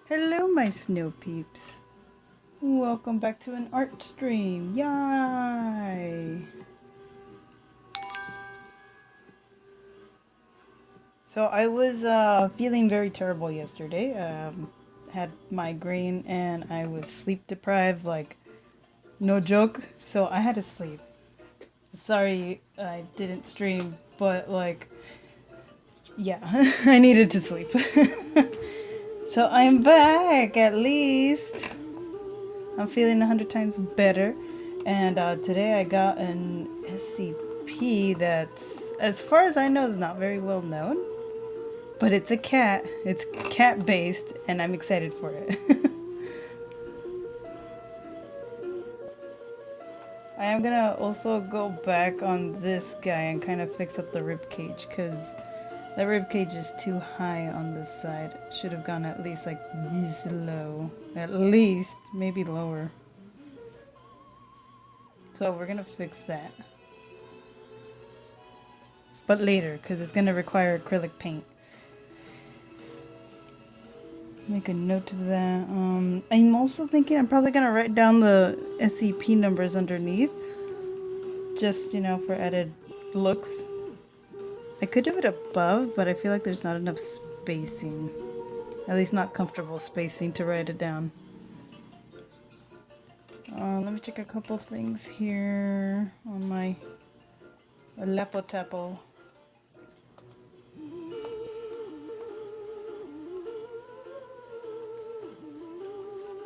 Hello, my snow peeps. Welcome back to an art stream. Yay! So I was feeling very terrible yesterday. Had migraine and I was sleep deprived, like no joke. So I had to sleep. Sorry I didn't stream, but like, yeah, I needed to sleep. So I'm back at least. I'm feeling 100 times better. And today I got an SCP that's, as far as I know, is not very well known. But it's a cat. It's cat based, and I'm excited for it. I am gonna also go back on this guy and kind of fix up the rib cage, because that rib cage is too high on this side. Should have gone at least like this low. At least, maybe lower. So we're gonna fix that. But later, because it's gonna require acrylic paint. Make a note of that. I'm also thinking I'm probably gonna write down the SCP numbers underneath. Just, for added looks. I could do it above, but I feel like there's not enough spacing. At least not comfortable spacing to write it down. Let me check a couple things here on my Lapo-Tapo.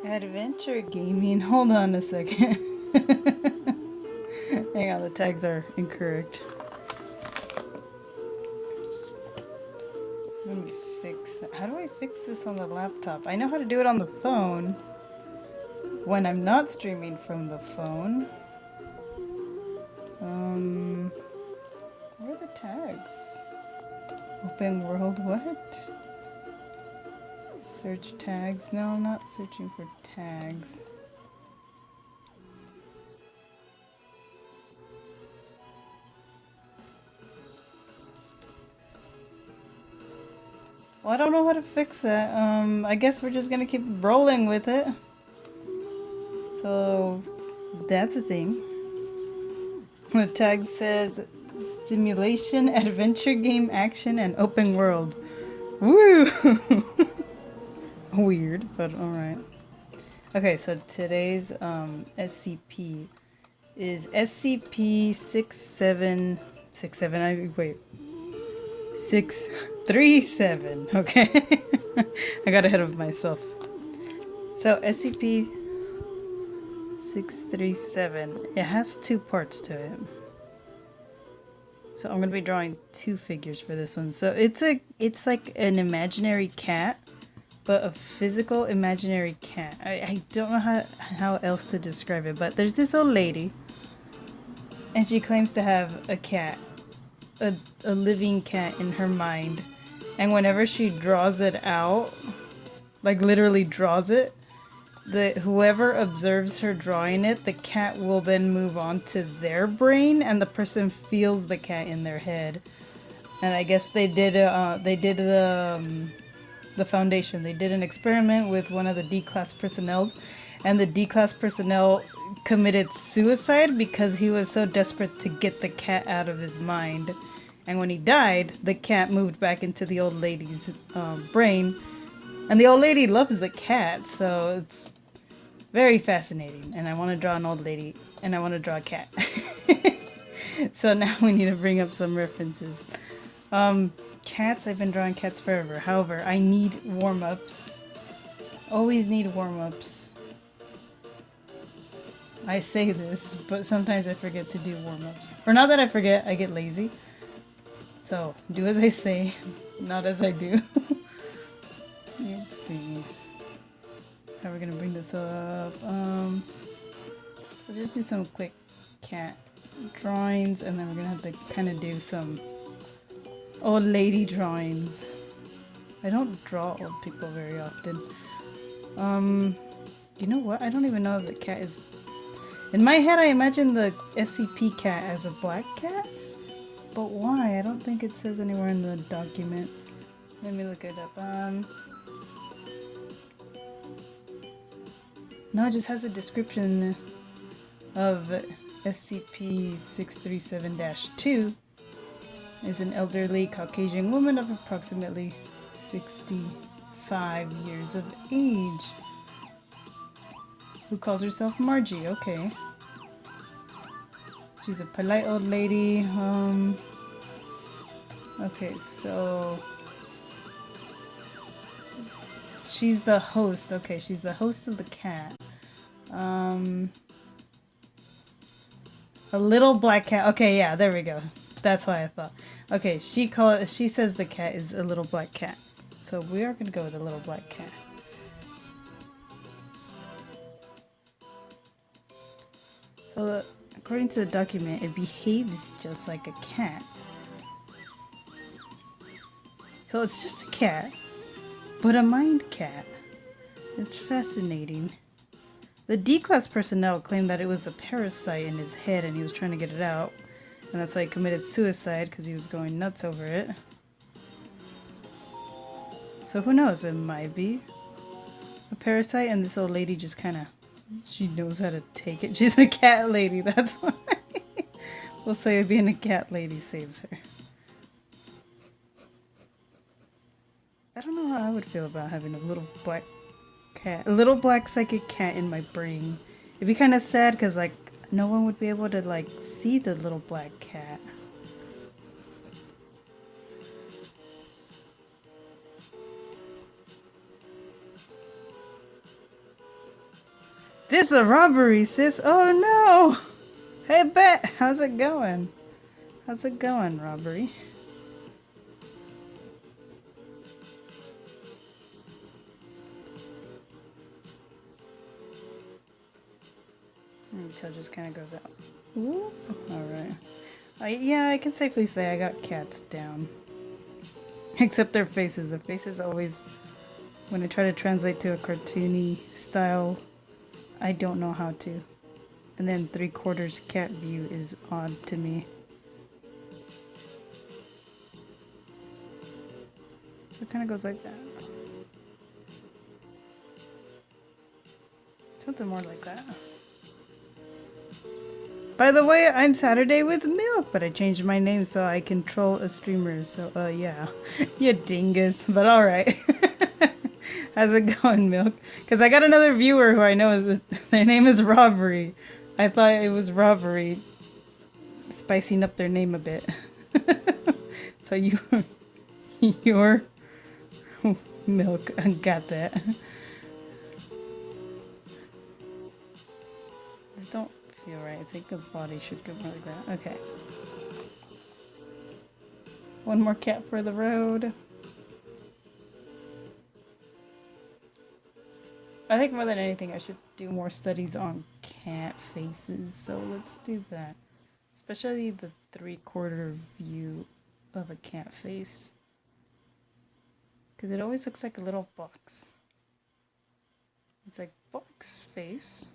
Adventure gaming. Hold on a second. Hang on, the tags are incorrect. Let me fix that. How do I fix this on the laptop? I know how to do it on the phone when I'm not streaming from the phone. Where are the tags? Open world, what? Search tags. No, I'm not searching for tags. Well, I don't know how to fix that. I guess we're just gonna keep rolling with it. So, that's a thing. The tag says simulation, adventure game, action, and open world. Woo! Weird, but alright. Okay, so today's SCP is SCP-6767. Wait. 637. Okay. I got ahead of myself. So SCP-637. It has two parts to it. So I'm gonna be drawing two figures for this one. So it's like an imaginary cat, but a physical imaginary cat. I don't know how else to describe it, but there's this old lady, and she claims to have a cat, a living cat in her mind, and whenever she draws it out, like literally draws it, whoever observes her drawing it, the cat will then move on to their brain, and the person feels the cat in their head. And I guess they did the Foundation. They did an experiment with one of the D-class personnel, and the D-class personnel committed suicide because he was so desperate to get the cat out of his mind. And when he died, the cat moved back into the old lady's brain. And the old lady loves the cat, so it's very fascinating. And I want to draw an old lady, and I want to draw a cat. So now we need to bring up some references. Cats, I've been drawing cats forever. However, I need warm-ups. Always need warm-ups. I say this, but sometimes I forget to do warm-ups. Or not that I forget, I get lazy. So, do as I say, not as I do. Let's see. How are we gonna bring this up? Let's just do some quick cat drawings, and then we're gonna have to kind of do some old lady drawings. I don't draw old people very often. You know what? I don't even know if the cat is... In my head, I imagine the SCP cat as a black cat. But why? I don't think it says anywhere in the document. Let me look it up. No, it just has a description of SCP-637-2 is an elderly Caucasian woman of approximately 65 years of age who calls herself Margie. Okay. She's a polite old lady. Okay, so she's the host. Okay, she's the host of the cat. A little black cat. Okay, yeah, there we go. That's why I thought. Okay, she says the cat is a little black cat. So we are gonna go with a little black cat. So according to the document, it behaves just like a cat. So it's just a cat, but a mind cat. It's fascinating. The D-Class personnel claimed that it was a parasite in his head and he was trying to get it out. And that's why he committed suicide, because he was going nuts over it. So who knows, it might be a parasite and this old lady just kind of, she knows how to take it. She's a cat lady, that's why. We'll say being a cat lady saves her. I don't know how I would feel about having a little black cat, a little black psychic cat in my brain. It'd be kind of sad because like no one would be able to like see the little black cat. This is a robbery, sis. Oh no! Hey, Bet, how's it going? How's it going, robbery? Until it just kind of goes out. Ooh, all right. Yeah, I can safely say I got cats down. Except their faces. Their faces always, when I try to translate to a cartoony style, I don't know how to. And then 3/4 cat view is odd to me. So it kind of goes like that. Something more like that. By the way, I'm Saturday with Milk, but I changed my name so I control a streamer. So, yeah. You dingus. But alright. How's it going, Milk? Because I got another viewer who I know is their name is Robbery. I thought it was Robbery. Spicing up their name a bit. So your Milk. I got that. Just don't feel right. I think the body should go more like that. Okay. One more cat for the road. I think more than anything I should do more studies on cat faces, so let's do that. Especially the 3/4 view of a cat face. Because it always looks like a little box. It's like box face.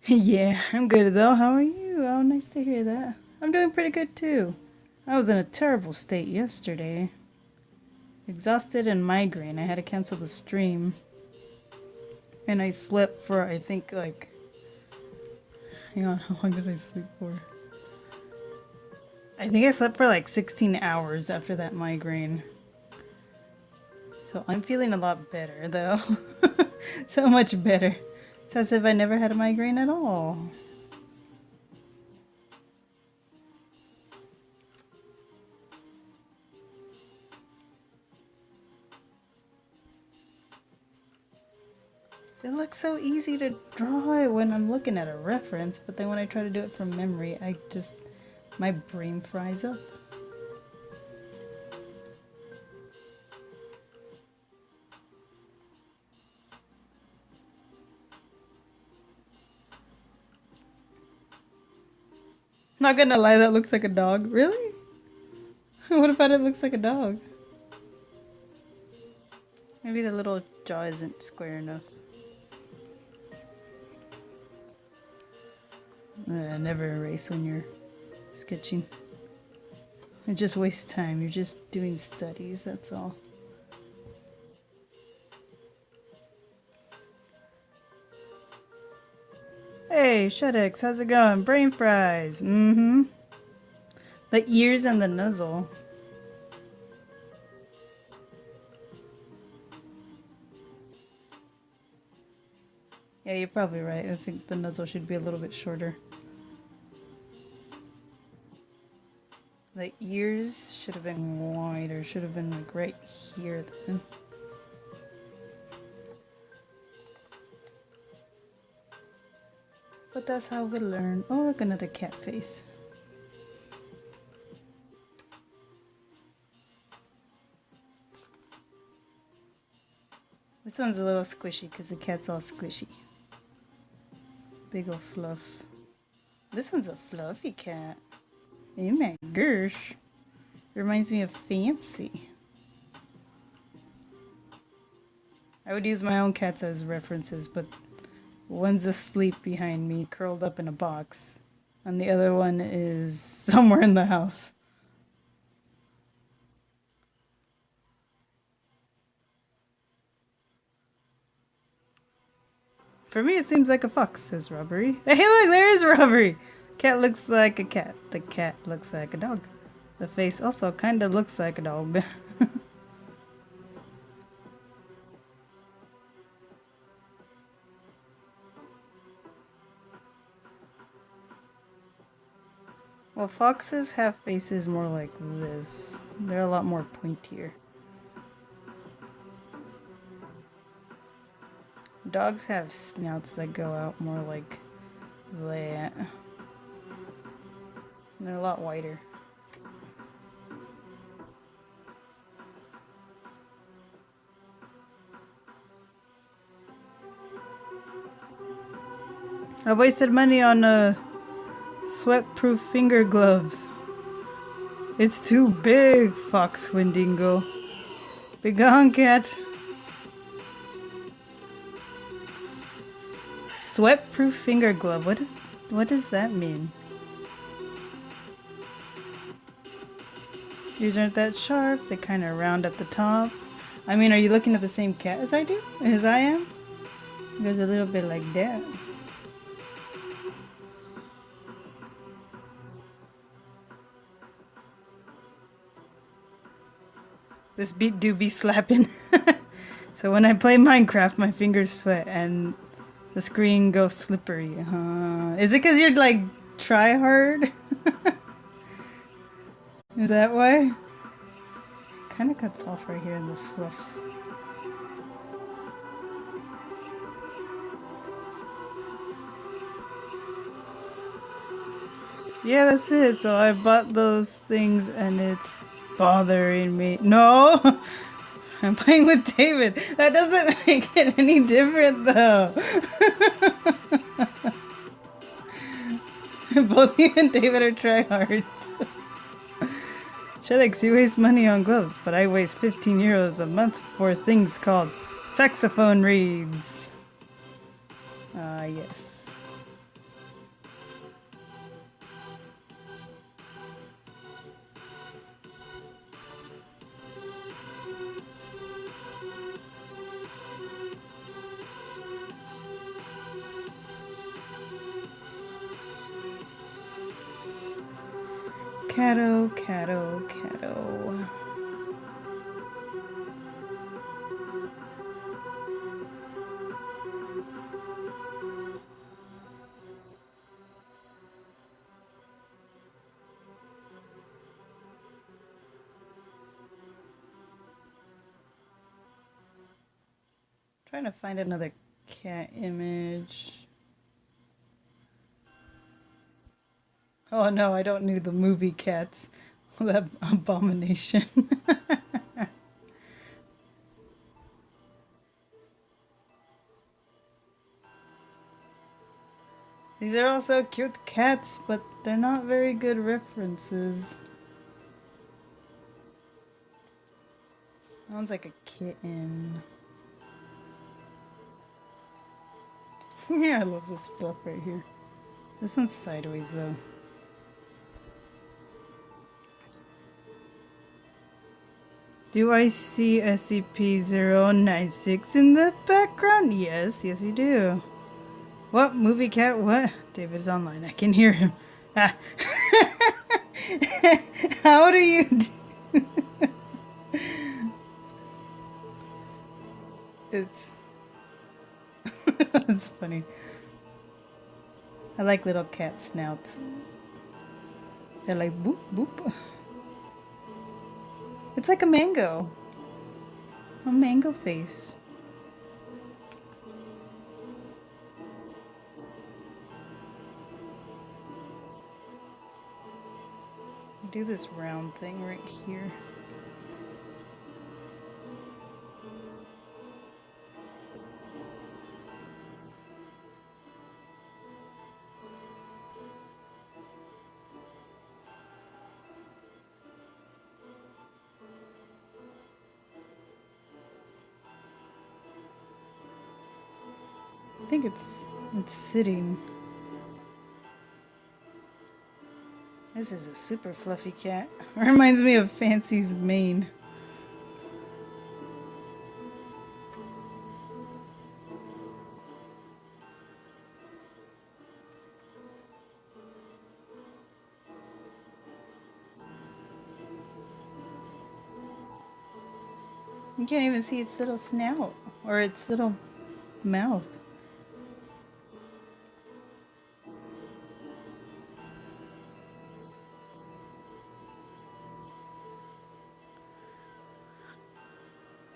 Yeah, I'm good though. How are you? Oh, nice to hear that. I'm doing pretty good too. I was in a terrible state yesterday. Exhausted and migraine. I had to cancel the stream. And I slept for, I think, like... Hang on, how long did I sleep for? I think I slept for like 16 hours after that migraine. So I'm feeling a lot better though. So much better. It's as if I never had a migraine at all. It looks so easy to draw it when I'm looking at a reference, but then when I try to do it from memory, my brain fries up. Not gonna lie, that looks like a dog. Really? What if it looks like a dog? Maybe the little jaw isn't square enough. Never erase when you're sketching. It just wastes time. You're just doing studies, that's all. Hey, Shudex, how's it going? Brain fries. Mm-hmm. The ears and the nuzzle. Yeah, you're probably right. I think the nuzzle should be a little bit shorter. The ears should have been wider. Should have been like right here then. But that's how we learn. Oh, look, another cat face. This one's a little squishy because the cat's all squishy. Big ol' fluff. This one's a fluffy cat. Oh my gosh. Reminds me of Fancy. I would use my own cats as references, but one's asleep behind me, curled up in a box. And the other one is somewhere in the house. For me, it seems like a fox, says Robbery. Hey, look, there is Robbery! Cat looks like a cat. The cat looks like a dog. The face also kind of looks like a dog. Well, foxes have faces more like this. They're a lot more pointier. Dogs have snouts that go out more like that. They're a lot wider. I wasted money on sweat-proof finger gloves. It's too big, Fox Wendigo. Be gone, cat. Sweat-proof finger glove. What does that mean? These aren't that sharp. They kind of round at the top. I mean, are you looking at the same cat as I do? As I am? It goes a little bit like that. This beat do be slapping. So when I play Minecraft, my fingers sweat and the screen goes slippery. Is it because you're like try hard? Is that why? Kind of cuts off right here in the fluffs. Yeah, that's it. So I bought those things and it's bothering me. No! I'm playing with David. That doesn't make it any different though. Both you and David are tryhards. Shedex, you waste money on gloves, but I waste 15 euros a month for things called saxophone reeds. Yes. Catto, catto, catto. Trying to find another cat image. Oh no, I don't need the movie cats. That abomination. These are also cute cats, but they're not very good references. That one's like a kitten. Yeah, I love this fluff right here. This one's sideways though. Do I see SCP-096 in the background? Yes, yes you do. What? Movie cat? What? David's online. I can hear him. Ah. How do you do? It's... it's funny. I like little cat snouts. They're like boop boop. It's like a mango. A mango face. Do this round thing right here. I think it's sitting. This is a super fluffy cat. Reminds me of Fancy's mane. You can't even see its little snout or its little mouth.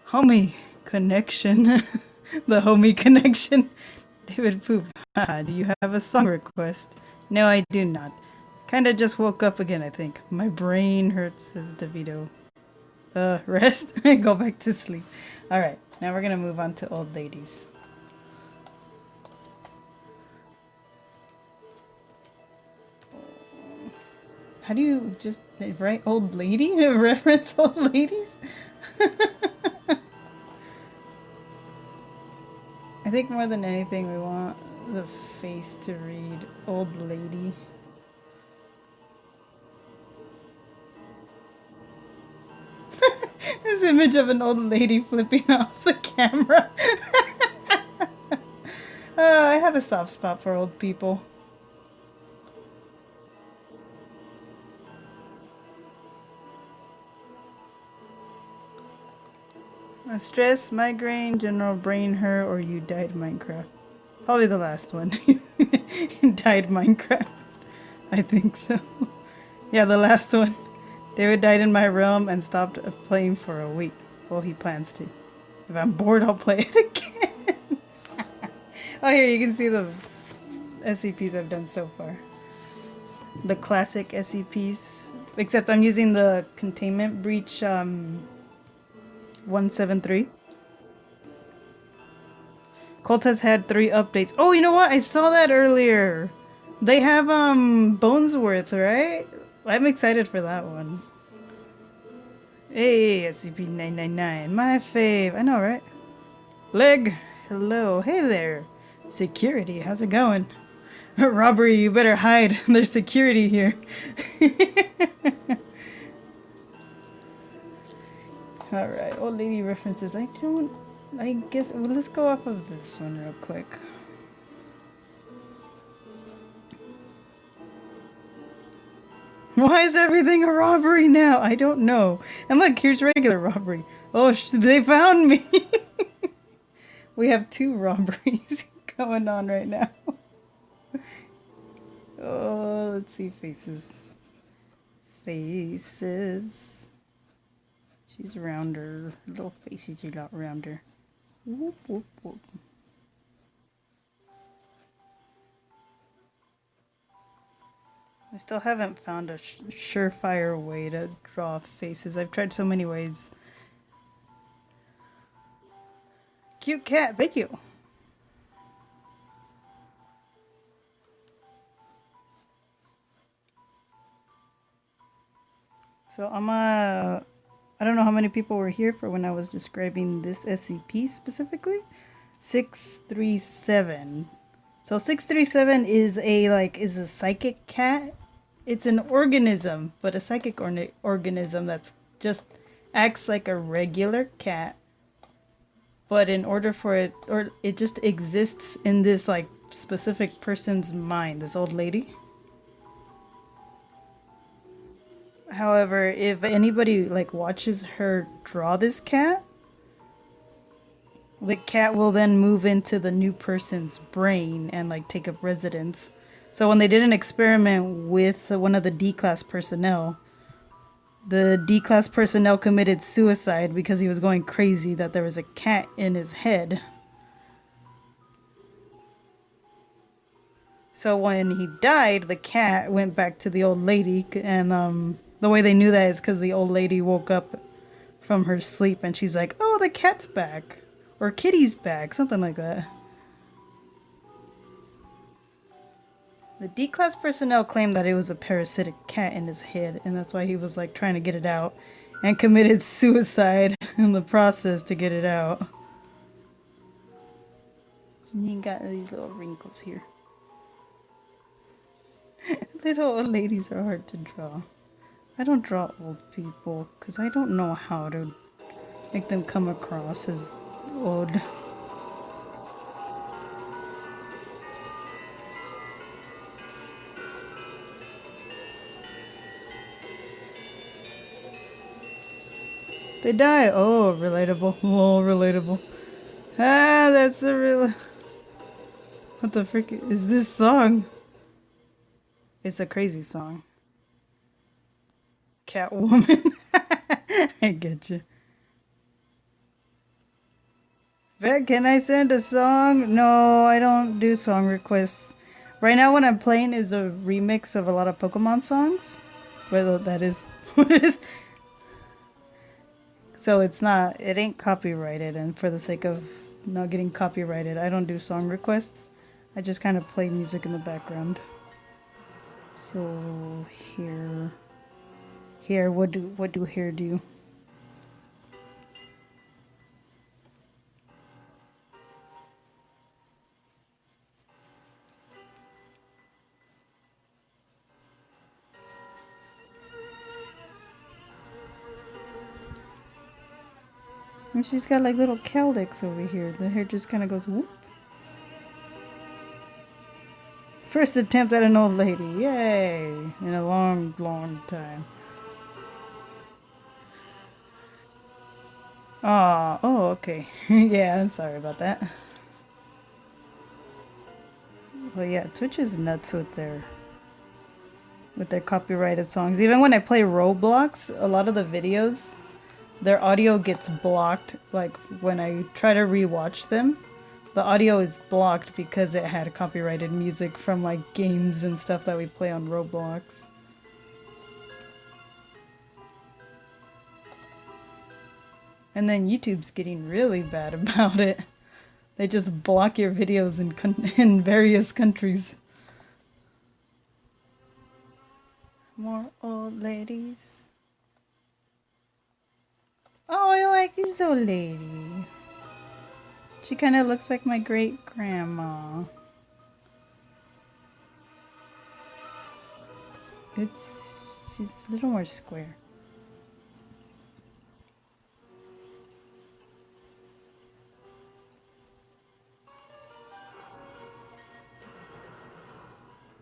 Homie connection. The homie connection. David Poop. Do you have a song request? No, I do not. Kinda just woke up again, I think. My brain hurts, says DeVito. Rest? Go back to sleep. Alright, now we're gonna move on to old ladies. How do you just write old lady? Reference old ladies? I think more than anything we want the face to read old lady. This image of an old lady flipping off the camera. I have a soft spot for old people. Stress, migraine, general brain hurt, or you died Minecraft. Probably the last one. Died Minecraft. I think so. Yeah, the last one. David died in my realm and stopped playing for a week. Well, he plans to. If I'm bored, I'll play it again. Oh, here, you can see the SCPs I've done so far. The classic SCPs. Except I'm using the Containment Breach 173. Colt has had 3 updates. Oh, you know what? I saw that earlier. They have Bonesworth, right? I'm excited for that one. Hey, SCP-999. My fave. I know, right? Leg. Hello. Hey there. Security. How's it going? Robbery. You better hide. There's security here. Alright, old lady references. I guess, well, let's go off of this one real quick. Why is everything a robbery now? I don't know. And look, here's regular robbery. Oh, they found me! We have 2 robberies going on right now. Oh, let's see, faces. Faces. She's rounder. Little facey, a lot rounder. Whoop, whoop, whoop. I still haven't found a surefire way to draw faces. I've tried so many ways. Cute cat, thank you. So I don't know how many people were here for when I was describing this SCP specifically. 637. So 637 is a psychic cat. It's an organism, but a psychic organism that's just acts like a regular cat. But in order for it, or it just exists in this like specific person's mind, this old lady. However, if anybody like watches her draw this cat, the cat will then move into the new person's brain and like take up residence. So when they did an experiment with one of the D-class personnel, the D-class personnel committed suicide because he was going crazy that there was a cat in his head. So when he died, the cat went back to the old lady, and the way they knew that is because the old lady woke up from her sleep and she's like, "Oh, the cat's back," or "Kitty's back," something like that. The D-class personnel claimed that it was a parasitic cat in his head, and that's why he was like trying to get it out, and committed suicide in the process to get it out. You got these little wrinkles here. Little old ladies are hard to draw. I don't draw old people because I don't know how to make them come across as old. They die. Oh, relatable. Oh, relatable. Ah, that's a real... What the frick is this song? It's a crazy song. Catwoman. I get you. Vet, can I send a song? No, I don't do song requests. Right now what I'm playing is a remix of a lot of Pokemon songs. Whether that is what it is. So it ain't copyrighted, and for the sake of not getting copyrighted, I don't do song requests. I just kind of play music in the background. So here, what do here do? And she's got like little cowlicks over here. The hair just kind of goes whoop. First attempt at an old lady. Yay! In a long, long time. Aw, oh, okay. Yeah, I'm sorry about that. Well, yeah, Twitch is nuts with their copyrighted songs. Even when I play Roblox, a lot of the videos, their audio gets blocked. Like when I try to rewatch them, the audio is blocked because it had copyrighted music from like games and stuff that we play on Roblox. And then YouTube's getting really bad about it. They just block your videos in various countries. More old ladies. Oh, I like this old lady. She kind of looks like my great grandma. She's a little more square.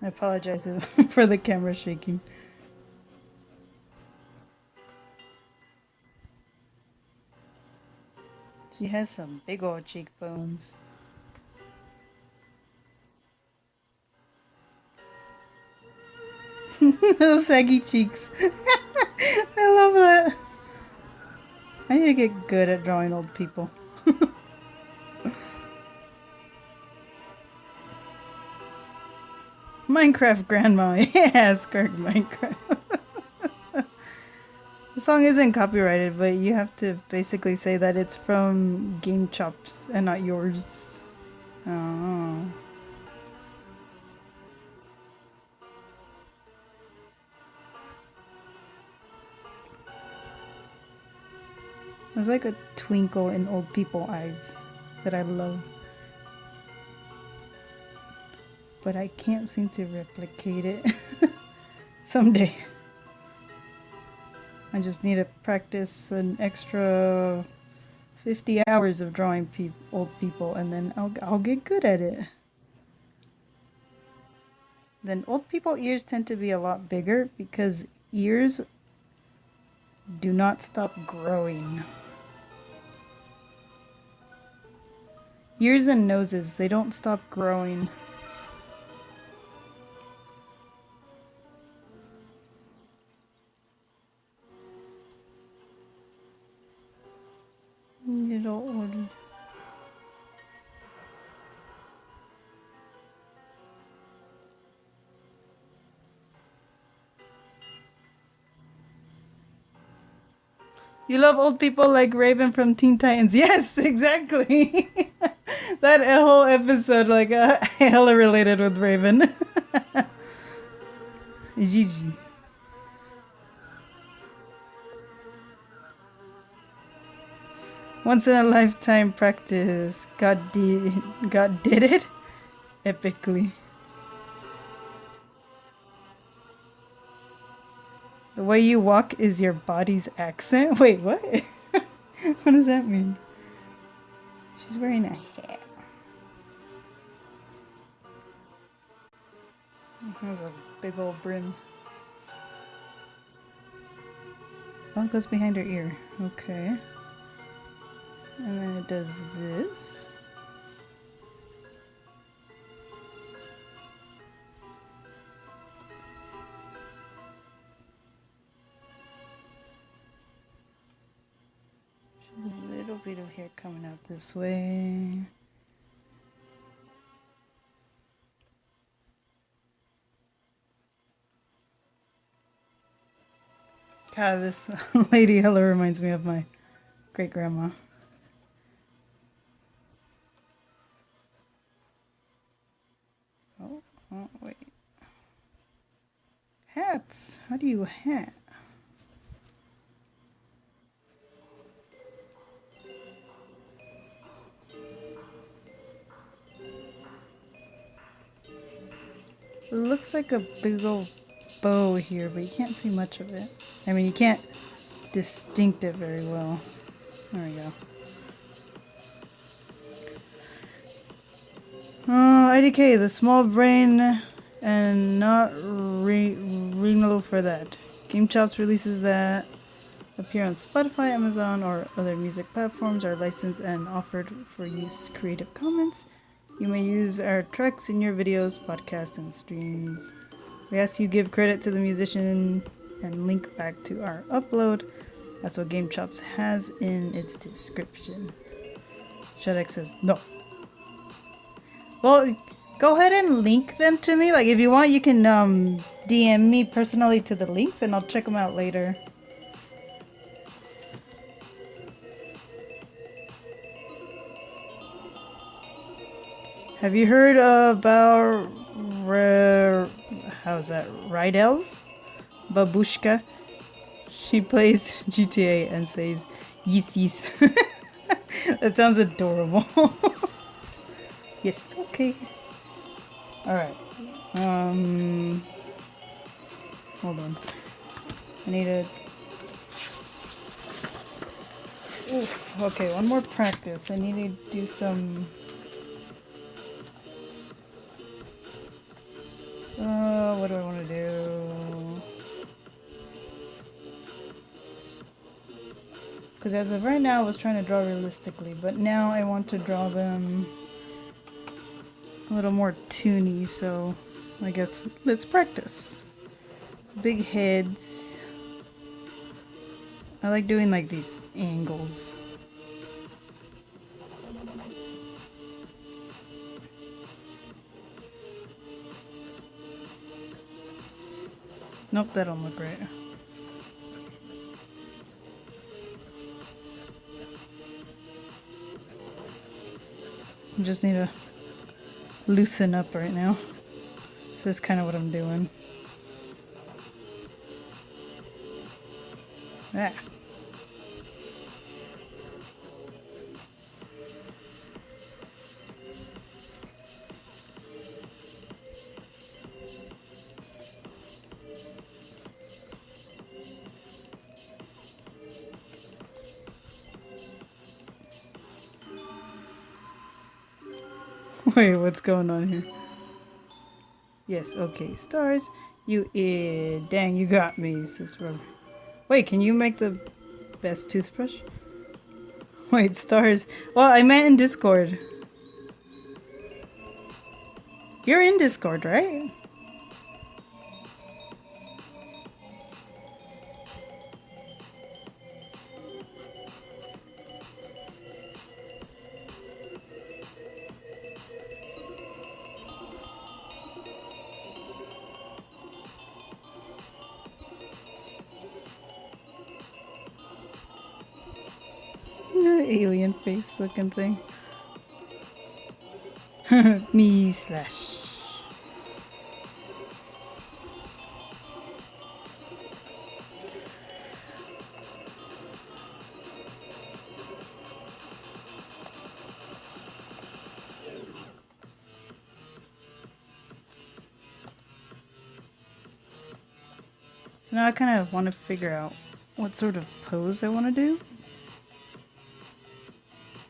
I apologize for the camera shaking. She has some big old cheekbones. Little saggy cheeks. I love that. I need to get good at drawing old people. Minecraft grandma. Yeah, Skark Minecraft. The song isn't copyrighted, but you have to basically say that it's from Game Chops and not yours. Oh. There's like a twinkle in old people's eyes that I love. But I can't seem to replicate it. Someday. I just need to practice an extra 50 hours of drawing old people, and then I'll get good at it. Then old people ears tend to be a lot bigger because ears do not stop growing. Ears and noses, they don't stop growing. Little old. You love old people like Raven from Teen Titans. Yes, exactly. That whole episode, like, hella related with Raven. Gigi. Once in a lifetime practice. God did it epically. The way you walk is your body's accent. Wait, what? What does that mean? She's wearing a hat. It has a big old brim. Oh, it goes behind her ear. Okay. And then it does this. She's a little bit of hair coming out this way. God, this lady hella reminds me of my great grandma. Oh, wait. Hats. How do you hat? It looks like a big old bow here, but you can't see much of it. I mean, you can't distinct it very well. There we go. Oh, IDK, the small brain and not renal for that. Game Chops releases that appear on Spotify, Amazon, or other music platforms, are licensed and offered for use Creative Commons. You may use our tracks in your videos, podcasts, and streams. We ask you give credit to the musician and link back to our upload. That's what Game Chops has in its description. Shuddex says no. Well, go ahead and link them to me. Like, if you want, you can DM me personally to the links, and I'll check them out later. Have you heard about how's that? Rydell's Babushka? She plays GTA and says yes, yes. That sounds adorable. Yes, okay. Alright. Hold on. I need to... Oof. Okay, one more practice. I need to do some... what do I want to do? Because as of right now, I was trying to draw realistically, but now I want to draw them a little more toony, so I guess let's practice. Big heads. I like doing like these angles. Nope, that don't look right. I just need to loosen up right now. This is kind of what I'm doing. Ah. Wait, what's going on here? Yes, okay. Stars, dang, you got me, says Rubber. Wait, can you make the best toothbrush? Wait, stars. Well, I meant in Discord. You're in Discord, right? Alien face looking thing. Me slash. So now I kind of want to figure out what sort of pose I want to do.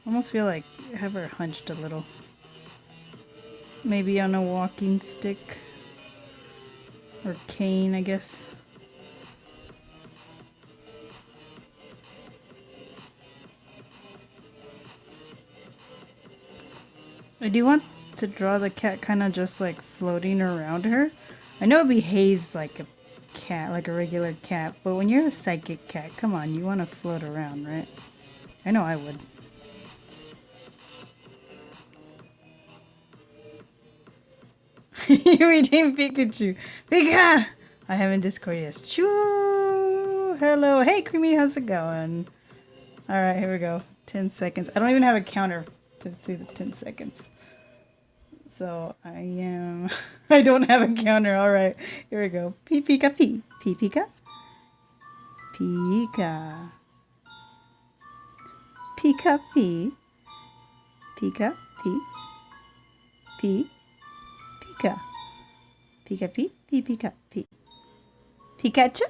Almost feel like I have her hunched a little. Maybe on a walking stick. Or cane, I guess. I do want to draw the cat kind of just like floating around her. I know it behaves like a cat, like a regular cat, but when you're a psychic cat, come on, you want to float around, right? I know I would. You redeemed Pikachu. Pika! I haven't Discord yet. Choo! Hello. Hey, Creamy, how's it going? Alright, here we go. 10 seconds. I don't even have a counter to see the 10 seconds. So, I am... I don't have a counter. Alright, here we go. Pee Pika Pee. Pee Pika. Pika. Pika Pee. Pika Pee. Pee. Pika. Pika Pee. Pee Pika Pee. Pikachu.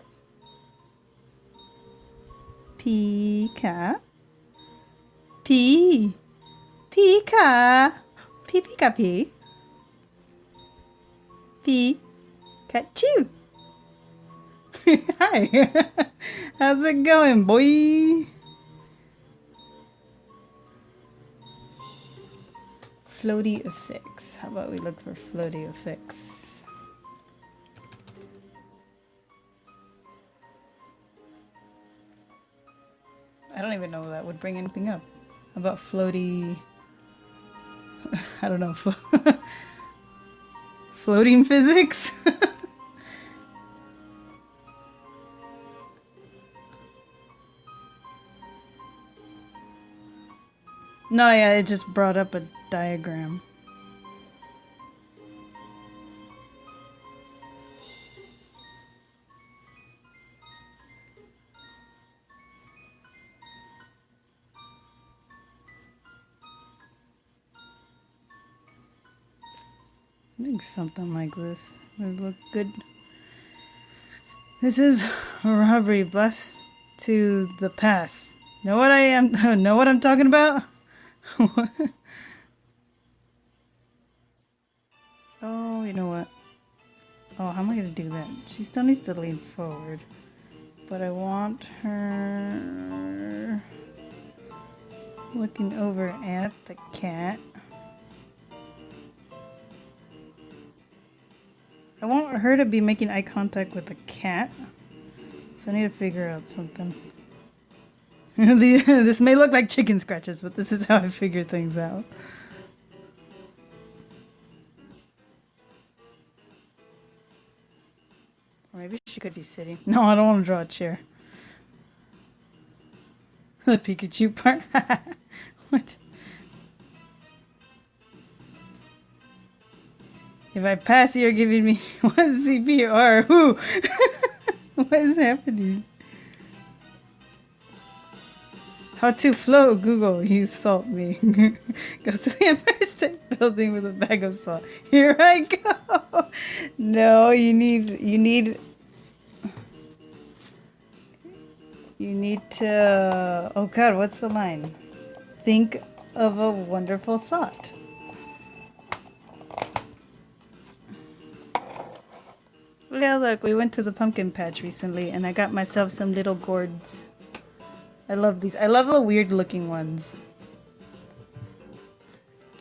Pika. Pee. Pika. Pee Pika Pee. Pikachu. Hi. How's it going, boy? Floaty effects. How about we look for floaty effects? I don't even know if that would bring anything up. How about floaty... I don't know. Floating physics? No, yeah, it just brought up a diagram. I think something like this would look good. This is a robbery. Blessed to the past. Know what I am? Know what I'm talking about? Oh, you know what? Oh, how am I gonna do that? She still needs to lean forward. But I want her looking over at the cat. I want her to be making eye contact with the cat. So I need to figure out something. This may look like chicken scratches, but this is how I figure things out. Or maybe she could be sitting. No, I don't want to draw a chair. The Pikachu part? What? If I pass, you're giving me 1 CPR. Who? What is happening? How to float, Google. You salt me. Goes to the Empire State Building with a bag of salt. Here I go. No, you need to, oh God, what's the line? Think of a wonderful thought. Yeah, look, we went to the pumpkin patch recently and I got myself some little gourds. I love these. I love the weird looking ones.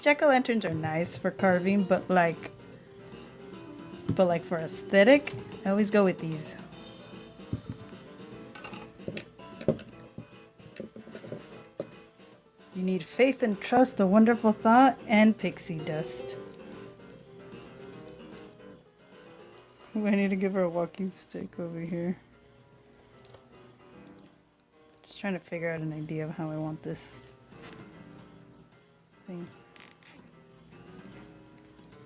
Jack-o'-lanterns are nice for carving, but like for aesthetic, I always go with these. You need faith and trust, a wonderful thought, and pixie dust. Ooh, I need to give her a walking stick over here. Just trying to figure out an idea of how I want this thing.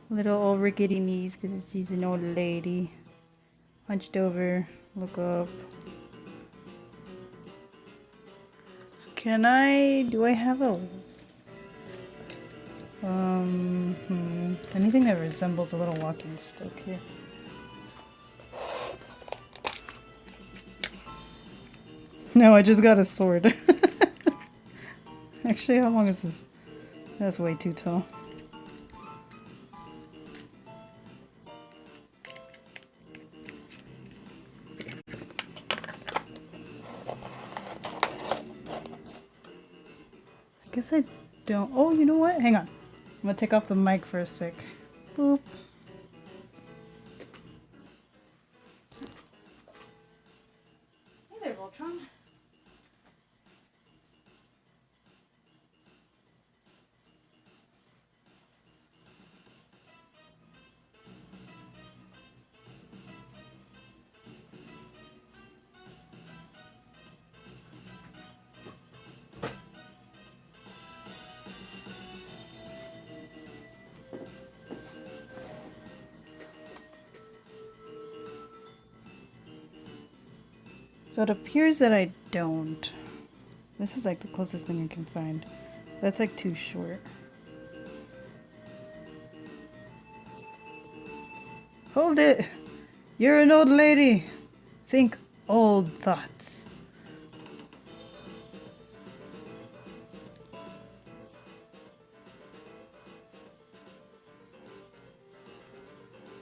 Little old rickety knees because she's an old lady. Hunched over, look up. Do I have a... anything that resembles a little walking stick here. No, I just got a sword. Actually, how long is this? That's way too tall. I guess I don't... Oh, you know what? Hang on. I'm gonna take off the mic for a sec. Boop. Hey there, Voltron. So it appears that I don't. This is like the closest thing I can find. That's like too short. Hold it! You're an old lady! Think old thoughts.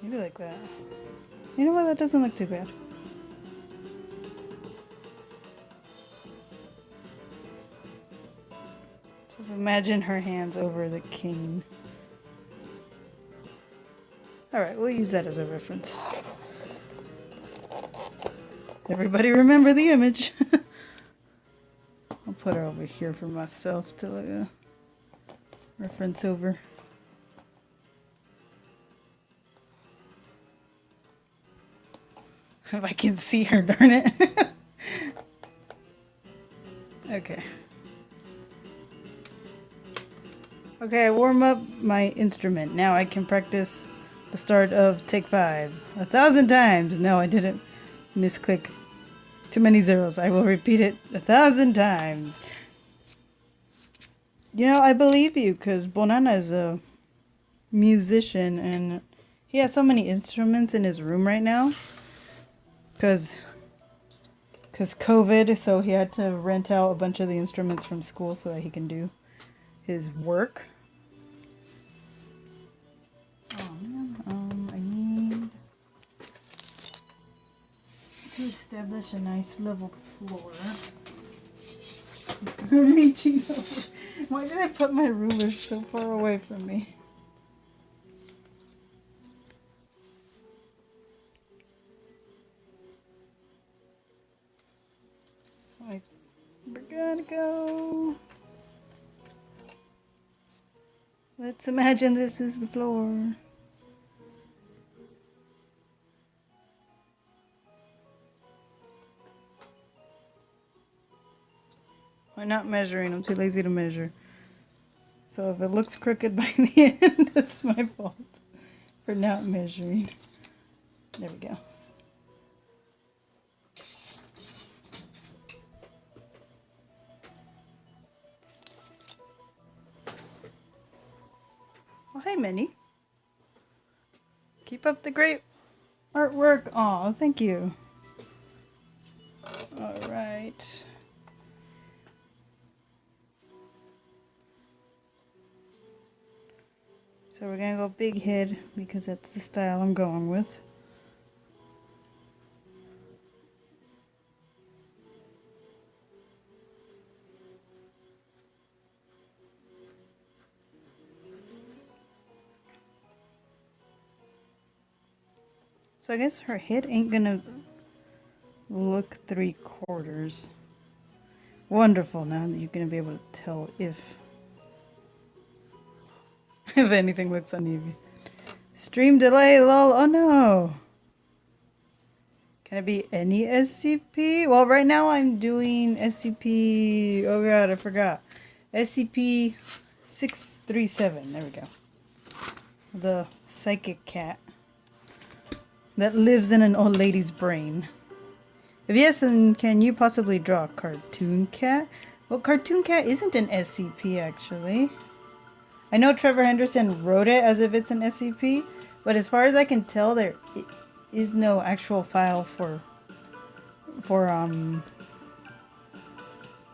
Maybe like that. You know what? That doesn't look too bad. So imagine her hands over the cane. Alright, we'll use that as a reference. Everybody remember the image. I'll put her over here for myself to like reference over. If I can see her, darn it. Okay. Okay, I warm up my instrument. Now I can practice the start of take 5 1,000 times. No, I didn't misclick. Too many zeros. I will repeat it 1,000 times. You know, I believe you because Bonana is a musician and he has so many instruments in his room right now. Because COVID, so he had to rent out a bunch of the instruments from school so that he can do his work. Oh man, I need to establish a nice level floor. Reaching over. Why did I put my ruler so far away from me? We're gonna go. Let's imagine this is the floor. I'm not measuring. I'm too lazy to measure. So if it looks crooked by the end, that's my fault for not measuring. There we go. Well, hey, Minnie. Keep up the great artwork. Aw, thank you. All right. So we're gonna go big head because that's the style I'm going with. So I guess her head ain't gonna look 3/4. Wonderful, now that you're gonna be able to tell if if anything looks uneven. Stream delay, lol, oh no! Can it be any SCP? Well, right now I'm doing SCP, oh god, I forgot. SCP-637, there we go. The psychic cat that lives in an old lady's brain. If yes, then can you possibly draw a cartoon cat? Well, cartoon cat isn't an SCP actually. I know Trevor Henderson wrote it as if it's an SCP, but as far as I can tell, there is no actual file for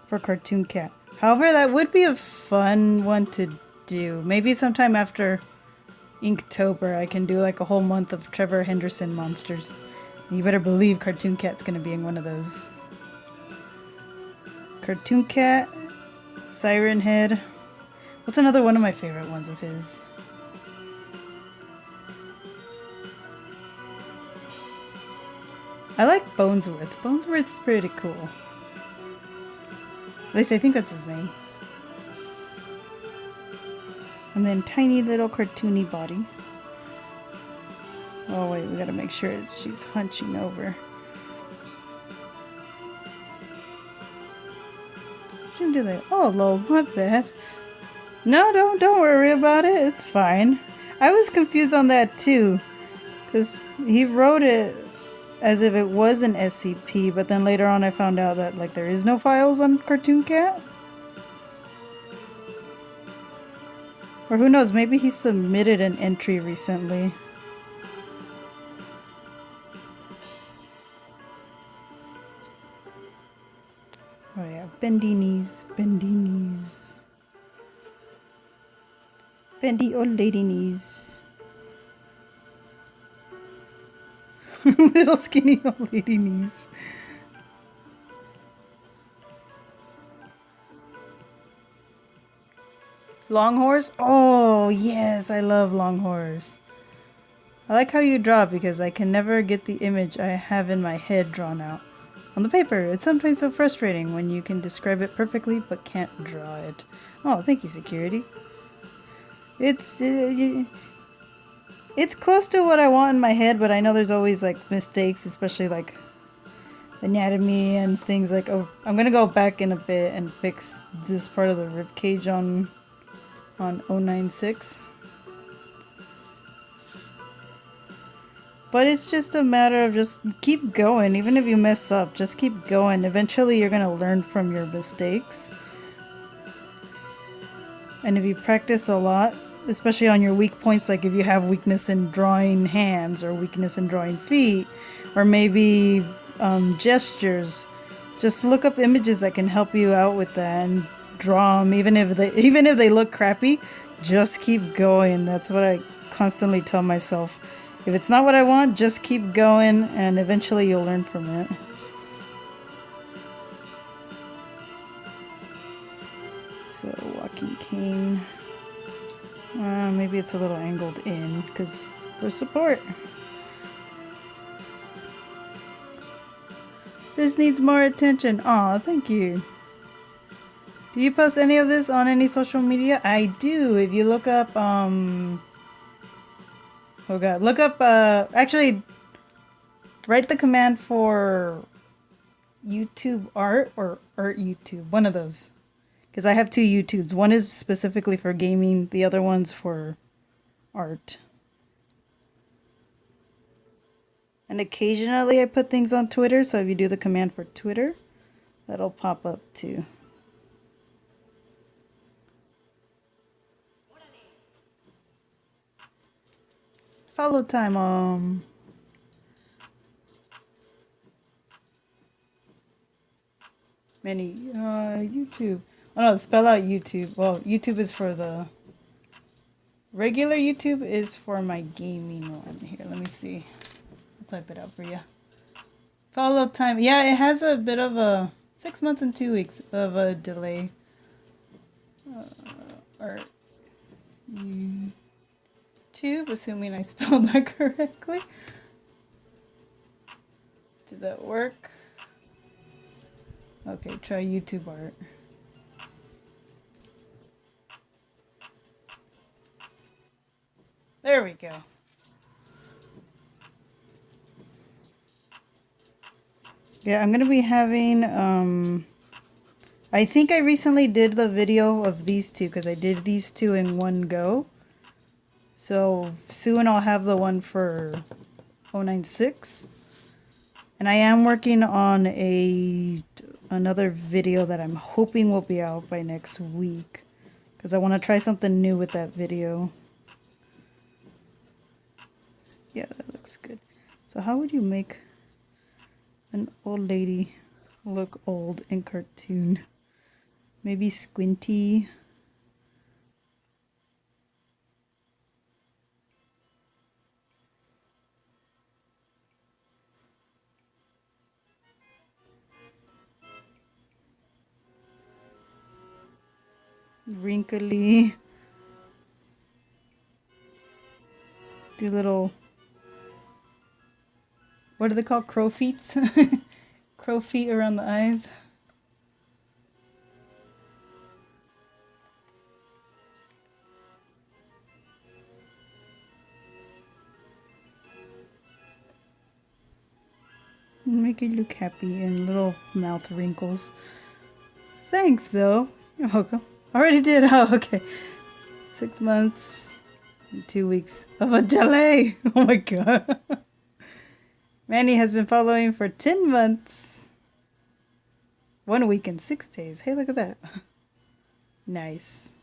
cartoon cat. However, that would be a fun one to do. Maybe sometime after Inktober, I can do like a whole month of Trevor Henderson monsters. You better believe Cartoon Cat's gonna be in one of those. Cartoon Cat, Siren Head. What's another one of my favorite ones of his? I like Bonesworth. Bonesworth's pretty cool. At least I think that's his name. And then tiny little cartoony body. Oh wait, we gotta make sure she's hunching over. Shouldn't do that. Oh lol, my bad. No, don't worry about it. It's fine. I was confused on that too, because he wrote it as if it was an SCP, but then later on I found out that like there is no files on Cartoon Cat. Or who knows, maybe he submitted an entry recently. Oh yeah, bendy knees, bendy knees. Bendy old lady knees. Little skinny old lady knees. Long horse? Oh yes, I love long horse. I like how you draw because I can never get the image I have in my head drawn out on the paper. It's sometimes so frustrating when you can describe it perfectly but can't draw it. Oh, thank you, security. It's close to what I want in my head, but I know there's always like mistakes, especially like anatomy and things like. Oh, I'm gonna go back in a bit and fix this part of the rib cage on 096. But it's just a matter of just keep going. Even if you mess up, just keep going. Eventually you're gonna learn from your mistakes. And if you practice a lot, especially on your weak points, like if you have weakness in drawing hands or weakness in drawing feet, or maybe gestures, just look up images that can help you out with that and draw them. Even if they look crappy, just keep going. That's what I constantly tell myself. If it's not what I want, just keep going, and eventually you'll learn from it. So, walking cane. Maybe it's a little angled in, because for support. This needs more attention. Aw, thank you. Do you post any of this on any social media? I do. If you look up, oh god, look up, actually, write the command for YouTube art or art YouTube, one of those. Because I have two YouTubes. One is specifically for gaming, the other one's for art. And occasionally I put things on Twitter, so if you do the command for Twitter, that'll pop up too. Follow time, many, YouTube. Oh no, spell out YouTube. Well, YouTube is for the... Regular YouTube is for my gaming one. Here, let me see. I'll type it out for you. Follow time. Yeah, it has a bit of a 6 months and 2 weeks of a delay. Or YouTube, assuming I spelled that correctly. Did that work? Okay, try YouTube art. There we go. Yeah, I'm gonna be having, I think I recently did the video of these two because I did these two in one go. So soon I'll have the one for 096. And I am working on another video that I'm hoping will be out by next week. Because I want to try something new with that video. Yeah, that looks good. So how would you make an old lady look old in cartoon? Maybe squinty. Wrinkly. Do little, what are they called? Crow feet? Crow feet around the eyes. Make it look happy and little mouth wrinkles. Thanks, though. You're welcome. Already did. Oh, okay. 6 months and 2 weeks of a delay. Oh my god. Manny has been following for 10 months. 1 week and 6 days. Hey, look at that. Nice.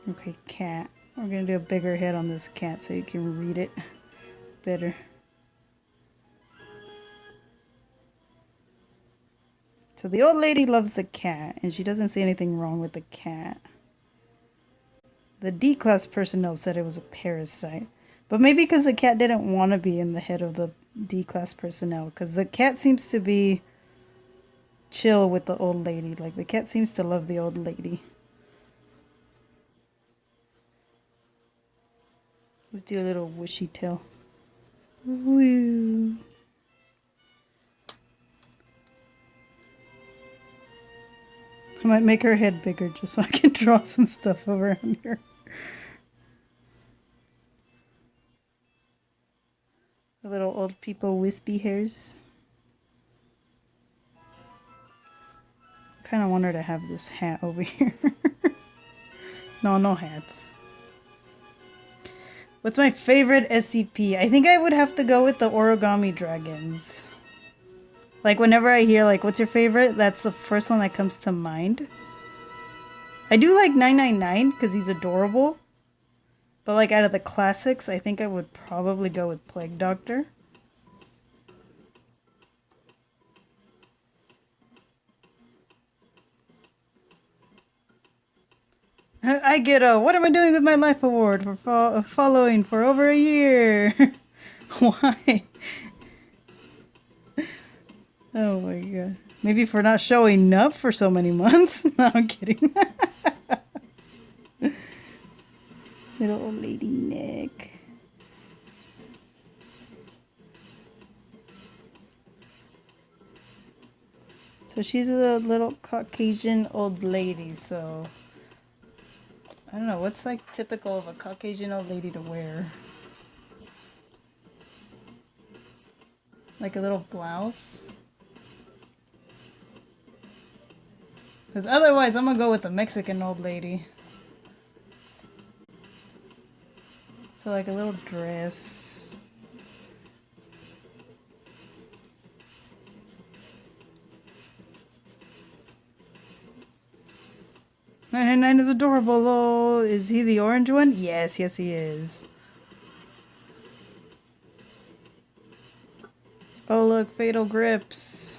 Okay, cat. We're gonna do a bigger head on this cat so you can read it better. So the old lady loves the cat, and she doesn't see anything wrong with the cat. The D-class personnel said it was a parasite. But maybe because the cat didn't want to be in the head of the D-class personnel. Because the cat seems to be chill with the old lady. Like, the cat seems to love the old lady. Let's do a little wishy tail. Woo. I might make her head bigger just so I can draw some stuff around here. The little old people wispy hairs. Kind of want her to have this hat over here. No hats. What's my favorite SCP? I think I would have to go with the origami dragons. Like, whenever I hear, like, what's your favorite? That's the first one that comes to mind. I do like 999 because he's adorable. But, like, out of the classics, I think I would probably go with Plague Doctor. I get a "What am I doing with my life" award for following for over a year. Why? Oh my god. Maybe for not showing up for so many months. No, I'm kidding. Little old lady neck. So she's a little Caucasian old lady, so I don't know, what's like typical of a Caucasian old lady to wear? Like a little blouse? Because otherwise I'm gonna go with a Mexican old lady. So like a little dress. "99 is adorable, lol. Is he the orange one?" Yes, he is. Oh look, Fatal Grips.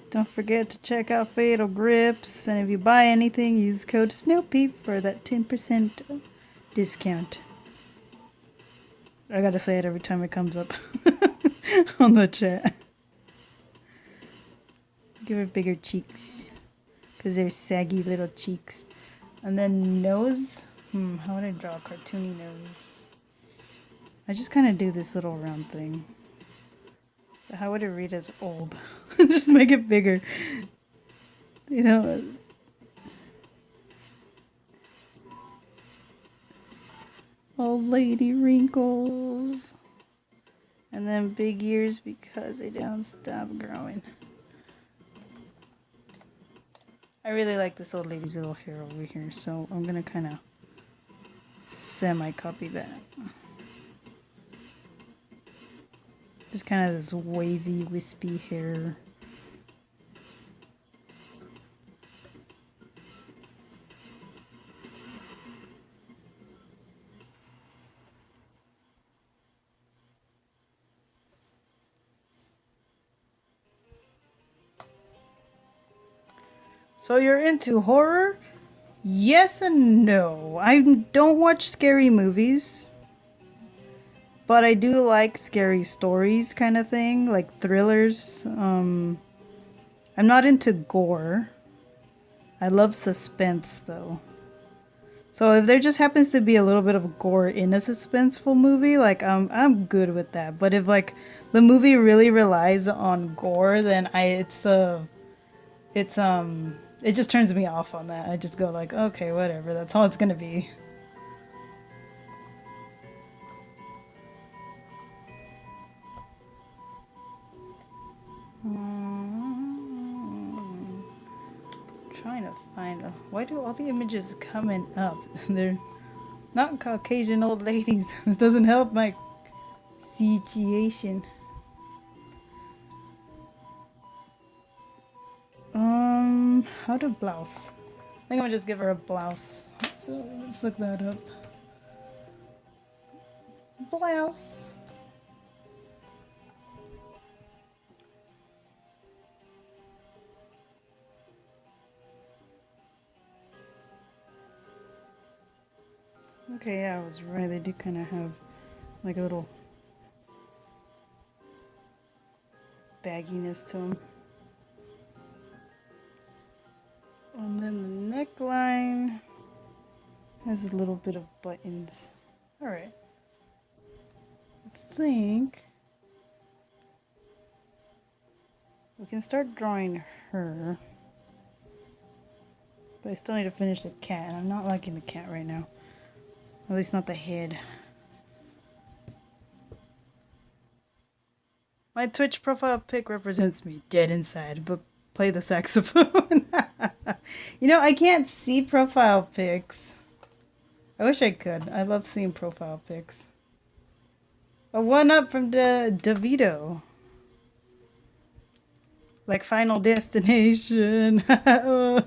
Don't forget to check out Fatal Grips. And if you buy anything, use code SNOWPEEP for that 10% discount. I gotta say it every time it comes up on the chat. Give her bigger cheeks. Because they're saggy little cheeks. And then nose. How would I draw a cartoony nose? I just kind of do this little round thing. But how would it read as old? Just make it bigger. You know. Old lady wrinkles. And then big ears because they don't stop growing. I really like this old lady's little hair over here, so I'm gonna kind of semi-copy that. Just kind of this wavy, wispy hair. So you're into horror? Yes and no. I don't watch scary movies, but I do like scary stories kind of thing, like thrillers. I'm not into gore. I love suspense though. So if there just happens to be a little bit of gore in a suspenseful movie, like I'm good with that. But if like the movie really relies on gore, then it just turns me off on that. I just go like, okay, whatever. That's all it's gonna be. Trying to find why do all the images coming up? They're not Caucasian old ladies. This doesn't help my situation. How to blouse? I think I'm gonna just give her a blouse. So let's look that up. Blouse. Okay, yeah, I was right. They do kind of have like a little bagginess to them. And then the neckline has a little bit of buttons. Alright. I think we can start drawing her. But I still need to finish the cat, and I'm not liking the cat right now. At least not the head. My Twitch profile pic represents me dead inside, but play the saxophone. You know, I can't see profile pics. I wish I could. I love seeing profile pics. A one up from DeVito. Like Final Destination. I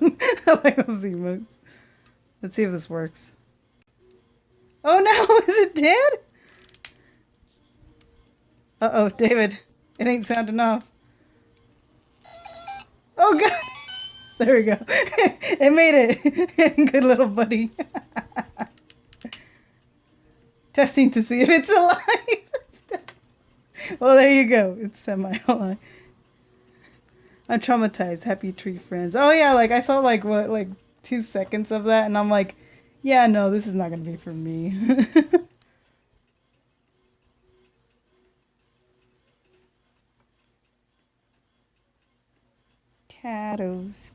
like those emotes. Let's see if this works. Oh no, is it dead? Uh-oh, David. It ain't sounding off. Oh god! There we go. It made it. Good little buddy. Testing to see if it's alive. Well, there you go. It's semi-alive. I'm traumatized. Happy tree friends. Oh yeah, like I saw like 2 seconds of that and I'm like, yeah, no, this is not gonna be for me. Catos.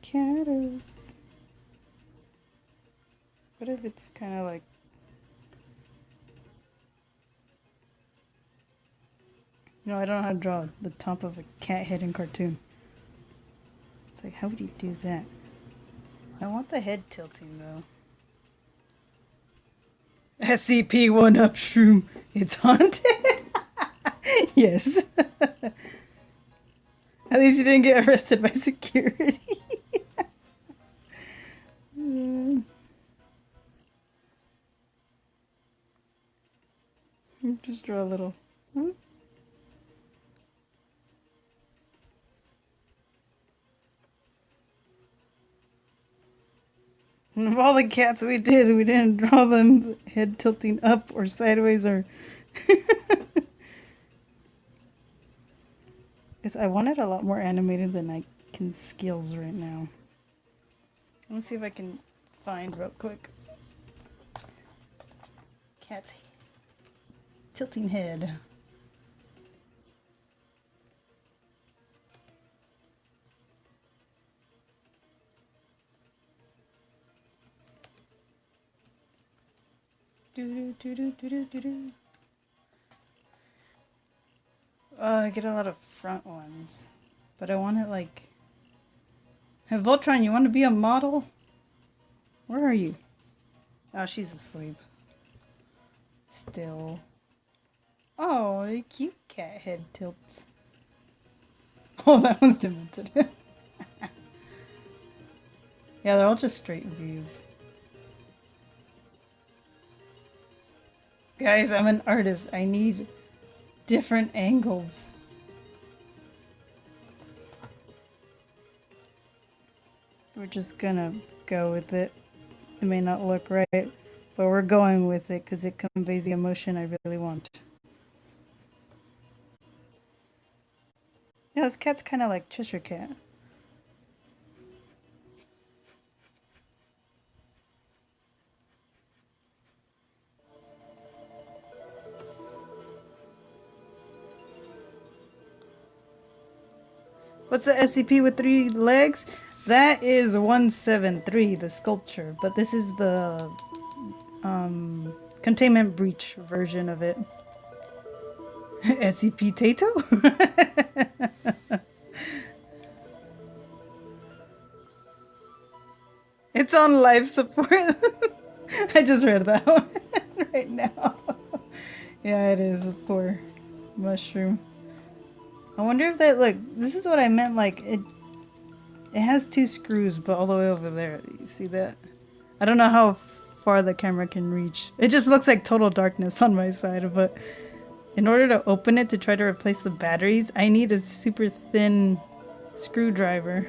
What if it's kind of like... No, I don't know how to draw the top of a cat head in cartoon. It's like, how would you do that? I want the head tilting, though. SCP-1 up shroom. It's haunted? Yes. At least you didn't get arrested by security. Just draw a little. And of all the cats we didn't draw them head tilting up or sideways or... I want it a lot more animated than I can skills right now. Let's see if I can find real quick. Cat's tilting head. I get a lot of front ones, but I want it like. Hey, Voltron, you want to be a model? Where are you? Oh, she's asleep. Still. Oh, a cute cat head tilts. Oh, that one's demented. Yeah, they're all just straight views. Guys, I'm an artist. I need different angles. We're just gonna go with it. It may not look right, but we're going with it because it conveys the emotion I really want. Yeah, this cat's kind of like Cheshire Cat. What's the SCP with 3 legs? That is 173, the sculpture, but this is the containment breach version of it. SCP Tato? It's on life support. I just read that one right now. Yeah, it is a poor mushroom. I wonder if that, like, this is what I meant, like, it has 2 screws, but all the way over there. You see that? I don't know how far the camera can reach. It just looks like total darkness on my side, but in order to open it to try to replace the batteries, I need a super thin screwdriver.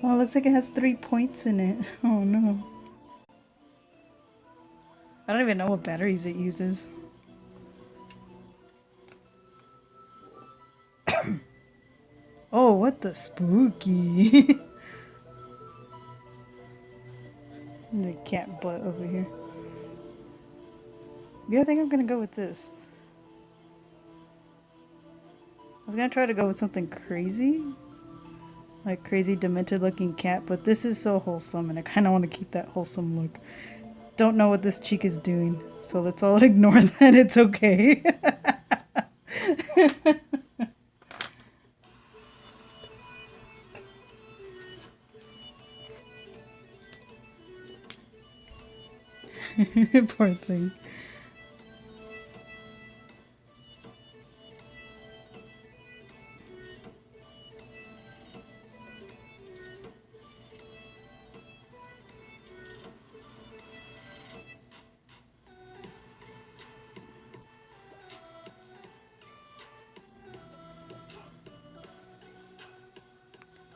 Oh, it looks like it has 3 points in it. Oh no. I don't even know what batteries it uses. Oh, what the spooky. The cat butt over here. Yeah, I think I'm gonna go with this. I was gonna try to go with something crazy. Like crazy demented looking cat, but this is so wholesome and I kinda wanna keep that wholesome look. Don't know what this cheek is doing, so let's all ignore that. It's okay. Poor thing.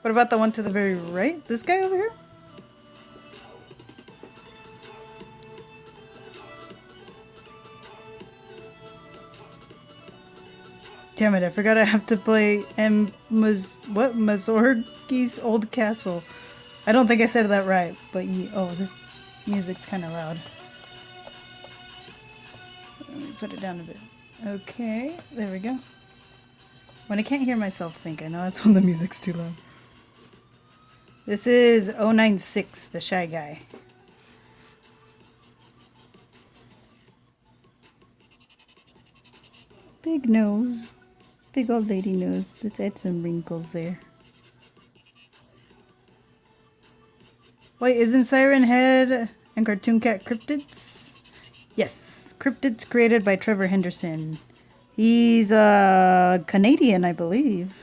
What about the one to the very right? This guy over here? Damn it, I forgot I have to play Mazorgi's Old Castle. I don't think I said that right, but oh, this music's kind of loud. Let me put it down a bit. Okay, there we go. When I can't hear myself think, I know that's when the music's too loud. This is 096, the Shy Guy. Big nose. Big old lady nose. Let's add some wrinkles there. Wait, isn't Siren Head and Cartoon Cat cryptids? Yes, cryptids created by Trevor Henderson. He's Canadian, I believe.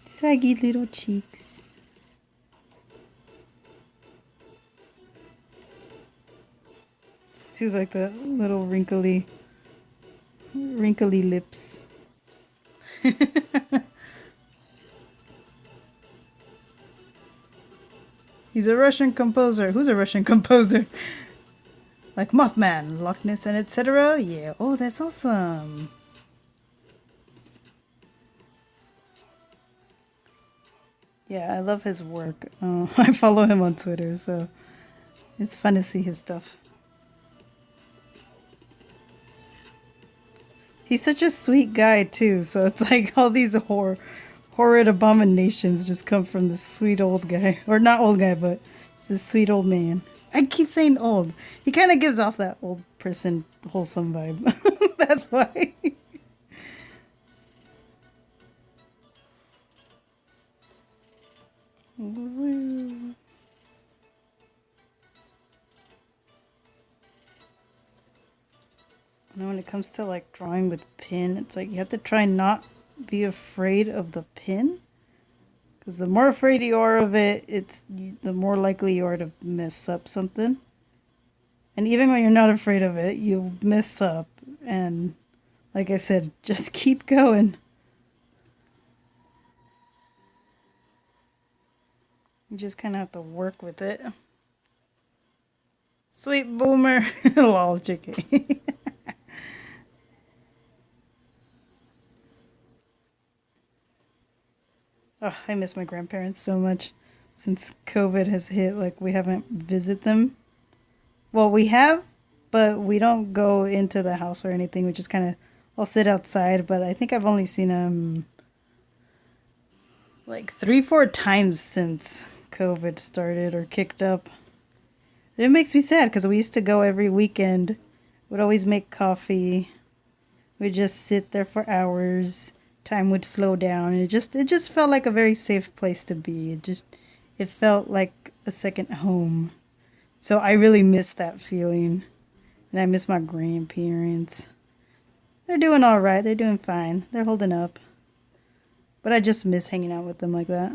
Saggy little cheeks. She's like the little wrinkly lips. He's a Russian composer. Who's a Russian composer? Like Mothman, Loch Ness, and etc. Yeah. Oh, that's awesome. Yeah, I love his work. I follow him on Twitter, so it's fun to see his stuff. He's such a sweet guy too, so it's like all these horrid abominations just come from this sweet old guy. Or not old guy, but just this sweet old man. I keep saying old. He kind of gives off that old person wholesome vibe. That's why. Now when it comes to like drawing with pen, it's like you have to try not be afraid of the pen. Because the more afraid you are of it, the more likely you are to mess up something. And even when you're not afraid of it, you'll mess up. And like I said, just keep going. You just kind of have to work with it. Sweet boomer. Lol, JK. Oh, I miss my grandparents so much. Since COVID has hit, like, we haven't visited them. Well, we have, but we don't go into the house or anything. We just kind of all sit outside. But I think I've only seen them like 3, 4 times since COVID started or kicked up. It makes me sad because we used to go every weekend. We'd always make coffee. We'd just sit there for hours. Time would slow down. And it just felt like a very safe place to be. It felt like a second home. So I really miss that feeling. And I miss my grandparents. They're doing all right. They're doing fine. They're holding up. But I just miss hanging out with them like that.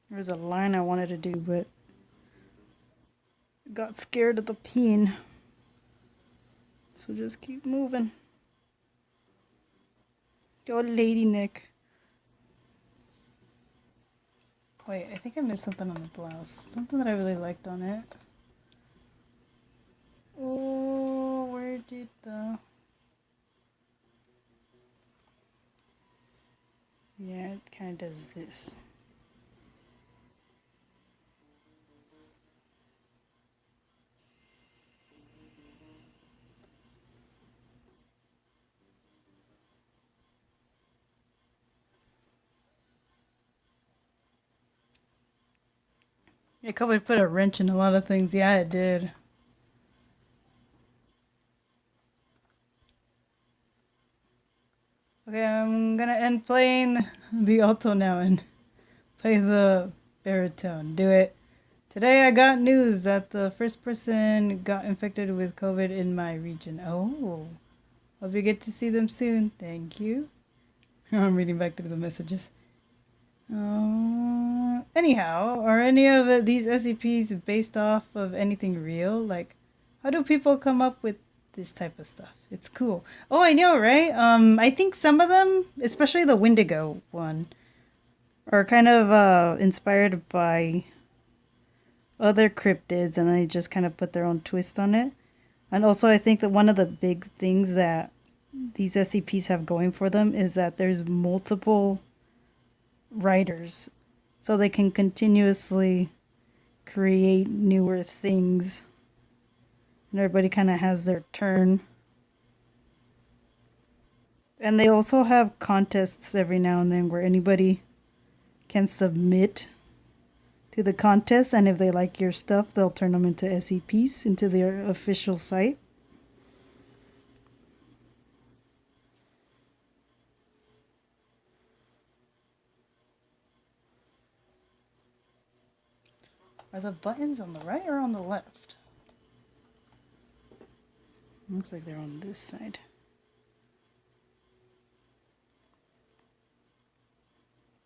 There was a line I wanted to do, but got scared of the peen. So just keep moving. Go, Lady Nick. Wait, I think I missed something on the blouse. Something that I really liked on it. Oh, where did the... Yeah, it kind of does this. Yeah, COVID put a wrench in a lot of things. Yeah, it did. Okay, I'm gonna end playing the alto now and play the baritone. Do it. Today I got news that the first person got infected with COVID in my region. Oh, hope you get to see them soon. Thank you. I'm reading back through the messages. Anyhow, are any of these SCPs based off of anything real? Like, how do people come up with this type of stuff? It's cool. Oh, I know, right? I think some of them, especially the Wendigo one, are kind of inspired by other cryptids, and they just kind of put their own twist on it. And also, I think that one of the big things that these SCPs have going for them is that there's multiple writers, so they can continuously create newer things, and everybody kind of has their turn. And they also have contests every now and then where anybody can submit to the contest, and if they like your stuff, they'll turn them into SCPs into their official site. Are the buttons on the right or on the left? Looks like they're on this side.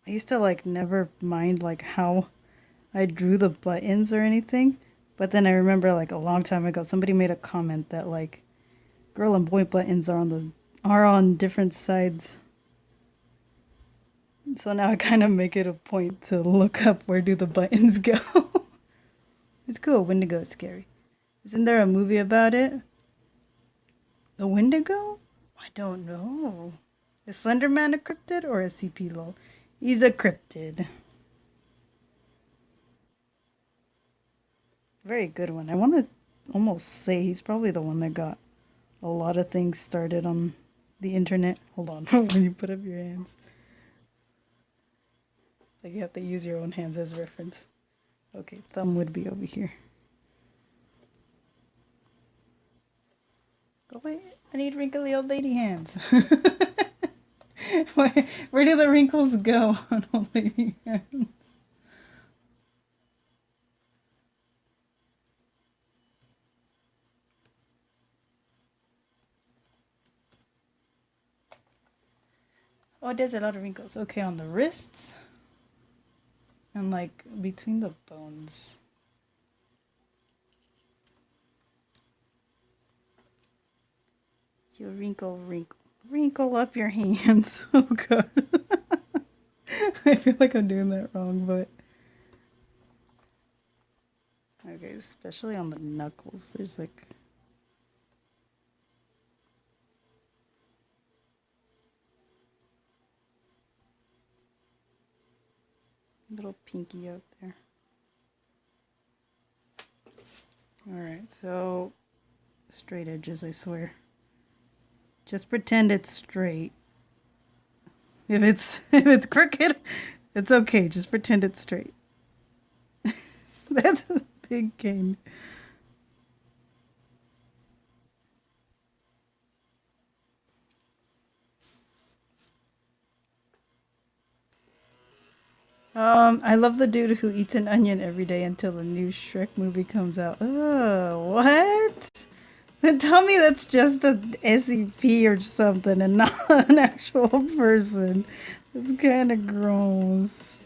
I used to like never mind like how I drew the buttons or anything. But then I remember like a long time ago somebody made a comment that like girl and boy buttons are on different sides. So now I kind of make it a point to look up where do the buttons go. It's cool. Wendigo is scary. Isn't there a movie about it? The Wendigo? I don't know. Is Slenderman a cryptid or a CP lol? He's a cryptid. Very good one. I want to almost say he's probably the one that got a lot of things started on the internet. Hold on, when you put up your hands. Like you have to use your own hands as reference. Okay, thumb would be over here. Oh wait, I need wrinkly old lady hands. Where do the wrinkles go on old lady hands? Oh, there's a lot of wrinkles. Okay, on the wrists. And like between the bones. You wrinkle up your hands. Oh god. I feel like I'm doing that wrong, but okay, especially on the knuckles. There's like a little pinky out there. Alright, so straight edges, I swear. Just pretend it's straight. If it's crooked, it's okay. Just pretend it's straight. That's a big cane. I love the dude who eats an onion every day until the new Shrek movie comes out. Oh, what? Then tell me that's just a SCP or something and not an actual person. It's kind of gross.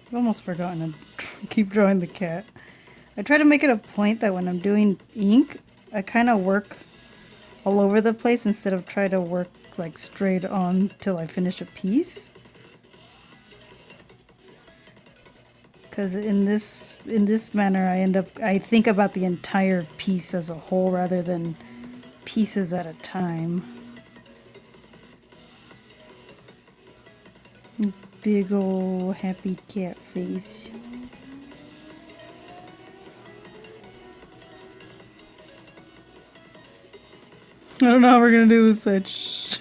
I've almost forgotten to keep drawing the cat. I try to make it a point that when I'm doing ink, I kind of work all over the place instead of try to work like straight on till I finish a piece. Because in this manner, I think about the entire piece as a whole rather than pieces at a time. Big ol' happy cat face. I don't know how we're gonna do this such.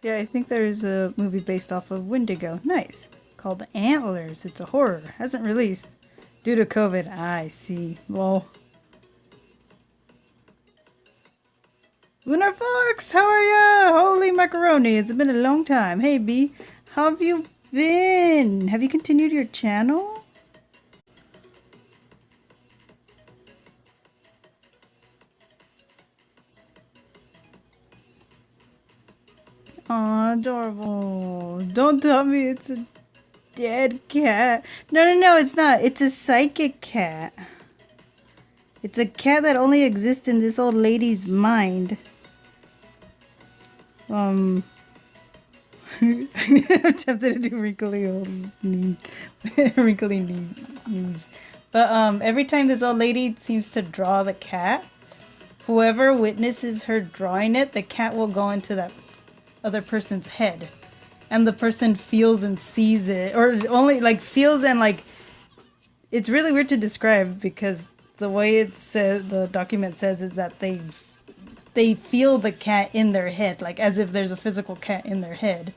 Yeah, I think there's a movie based off of Wendigo. Nice. Called Antlers. It's a horror. Hasn't released due to COVID. I see. Well. Lunar Fox, how are ya? Holy macaroni, it's been a long time. Hey B, how have you been? Have you continued your channel? Aw, adorable. Don't tell me it's a dead cat. No, it's not. It's a psychic cat. It's a cat that only exists in this old lady's mind. I'm tempted to do wrinkly old knee, wrinkly knees. But every time this old lady seems to draw the cat, whoever witnesses her drawing it, the cat will go into that other person's head. And the person feels and sees it. Or only, like, feels and, like... It's really weird to describe because the way it says, the document says, is that they feel the cat in their head, like as if there's a physical cat in their head.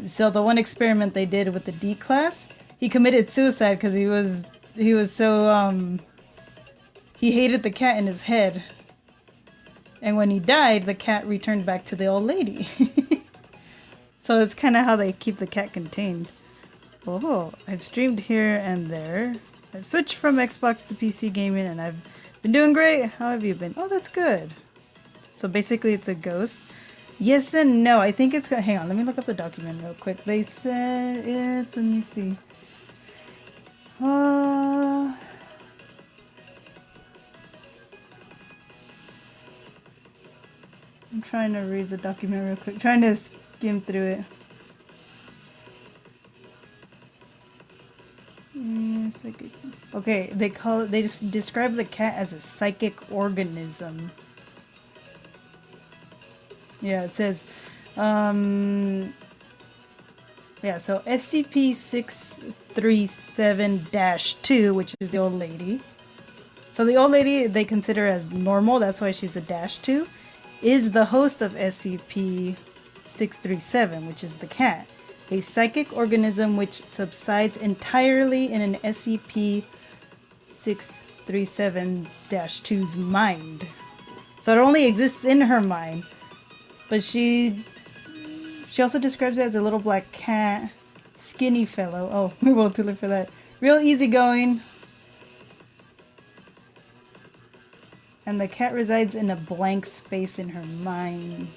So the one experiment they did with the D class, he committed suicide because he was so he hated the cat in his head, and when he died, the cat returned back to the old lady. So it's kind of how they keep the cat contained. Oh, I've streamed here and there. I've switched from Xbox to PC gaming, and I've been doing great. How have you been? Oh, that's good. So basically it's a ghost. Yes and no. I think it's... Hang on, let me look up the document real quick. They said it's... Let me see. I'm trying to read the document real quick. Trying to skim through it. Okay, they just describe the cat as a psychic organism. Yeah, it says, yeah, so SCP-637-2, which is the old lady. So the old lady they consider as normal, that's why she's a -2, is the host of SCP-637, which is the cat. A psychic organism which subsides entirely in an SCP-637-2's mind. So it only exists in her mind. But she also describes it as a little black cat. Skinny fellow. Oh, we will to live for that. Real easygoing. And the cat resides in a blank space in her mind.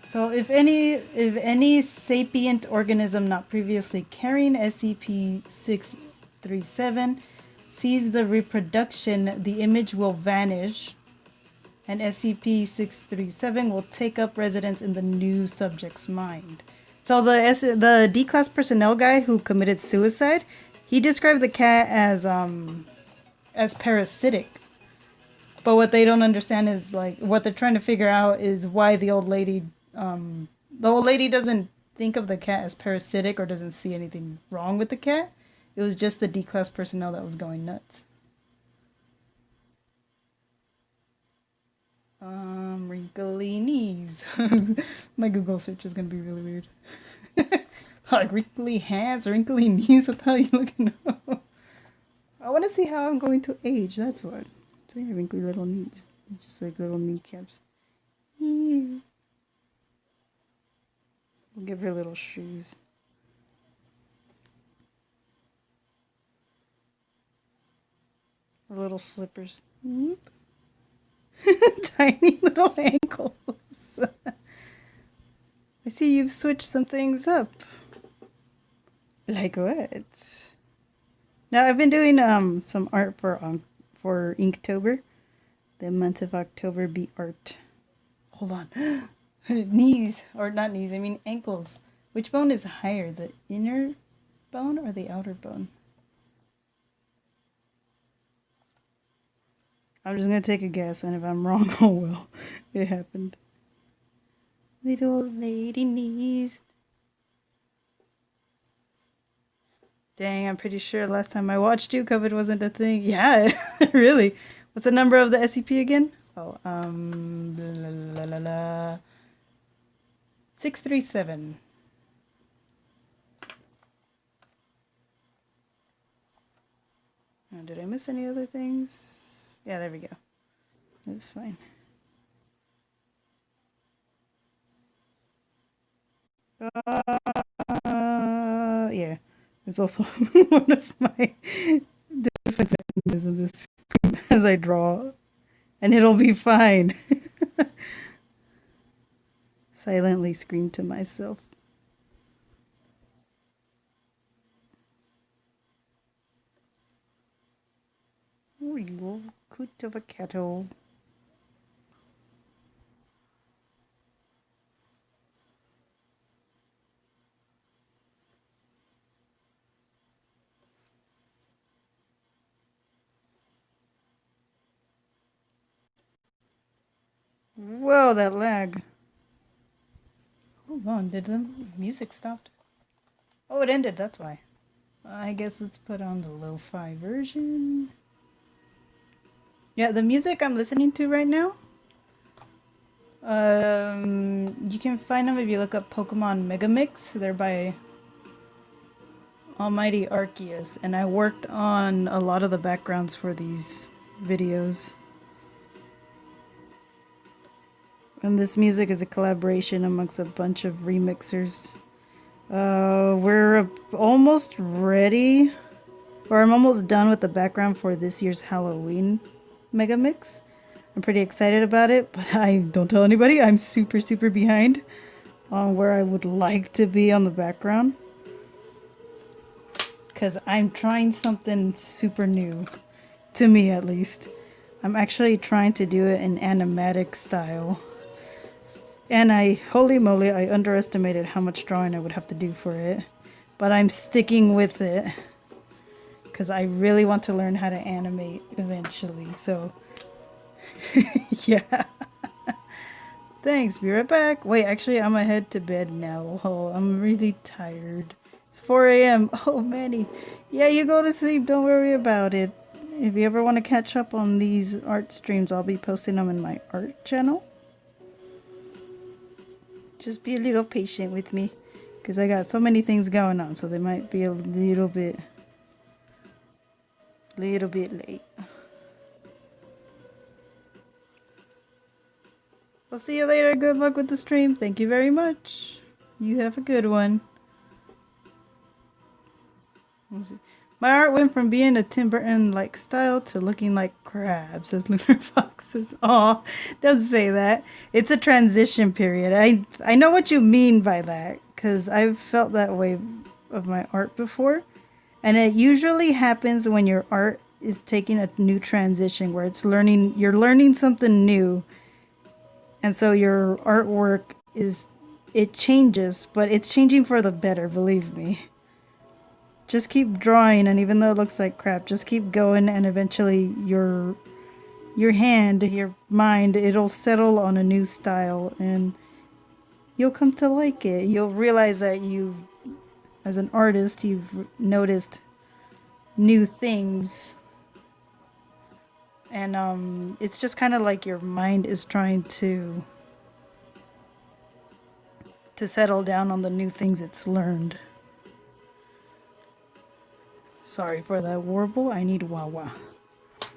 So if any sapient organism not previously carrying SCP-637 sees the reproduction, the image will vanish, and SCP-637 will take up residence in the new subject's mind. So the D-class personnel guy who committed suicide, he described the cat as parasitic. But what they don't understand is, like, what they're trying to figure out is why the old lady doesn't think of the cat as parasitic or doesn't see anything wrong with the cat. It was just the D-class personnel that was going nuts. Wrinkly knees. My Google search is gonna be really weird. Like wrinkly hands, wrinkly knees. What the hell are you looking at? I want to see how I'm going to age. That's what. So yeah, wrinkly little knees. It's just like little kneecaps. We'll give her little shoes. Or little slippers. Whoop. Tiny little ankles. I see you've switched some things up. Like what? Now I've been doing some art for Inktober. The month of October be art. Hold on. Knees, or not knees, I mean ankles. Which bone is higher, the inner bone or the outer bone? I'm just gonna take a guess, and if I'm wrong, oh well. It happened. Little lady knees. Dang, I'm pretty sure last time I watched you, COVID wasn't a thing. Yeah, really. What's the number of the SCP again? Oh, 637. Oh, did I miss any other things? Yeah, there we go. That's fine. Yeah. It's also one of my defense mechanisms is scream as I draw. And it'll be fine. Silently scream to myself. Oh, you little coot of a cattle. Whoa, that lag. Hold on, did the music stop? Oh, it ended, that's why. I guess let's put on the lo-fi version. Yeah, the music I'm listening to right now, you can find them if you look up Pokemon Megamix. They're by Almighty Arceus, and I worked on a lot of the backgrounds for these videos. And this music is a collaboration amongst a bunch of remixers. We're almost ready, or I'm almost done with the background for this year's Halloween Mega Mix. I'm pretty excited about it, but I don't tell anybody. I'm super, super behind on where I would like to be on the background. Because I'm trying something super new, to me at least. I'm actually trying to do it in animatic style. And holy moly, I underestimated how much drawing I would have to do for it. But I'm sticking with it. Because I really want to learn how to animate eventually, so... yeah. Thanks, be right back. Wait, actually, I'm gonna head to bed now. Oh, I'm really tired. It's 4 a.m. Oh, Manny. Yeah, you go to sleep. Don't worry about it. If you ever want to catch up on these art streams, I'll be posting them in my art channel. Just be a little patient with me. Because I got so many things going on, so they might be a little bit late. I'll see you later. Good luck with the stream. Thank you very much. You have a good one. My art went from being a Tim Burton-like style to looking like crabs, says Lunar Foxes. Aw, don't say that. It's a transition period. I know what you mean by that, because I've felt that way of my art before. And it usually happens when your art is taking a new transition, where you're learning something new. And so your artwork it changes, but it's changing for the better, believe me. Just keep drawing, and even though it looks like crap, just keep going, and eventually your hand, your mind, it'll settle on a new style, and you'll come to like it. You'll realize that as an artist, you've noticed new things. And it's just kind of like your mind is trying to settle down on the new things it's learned. Sorry for that warble. I need Wawa.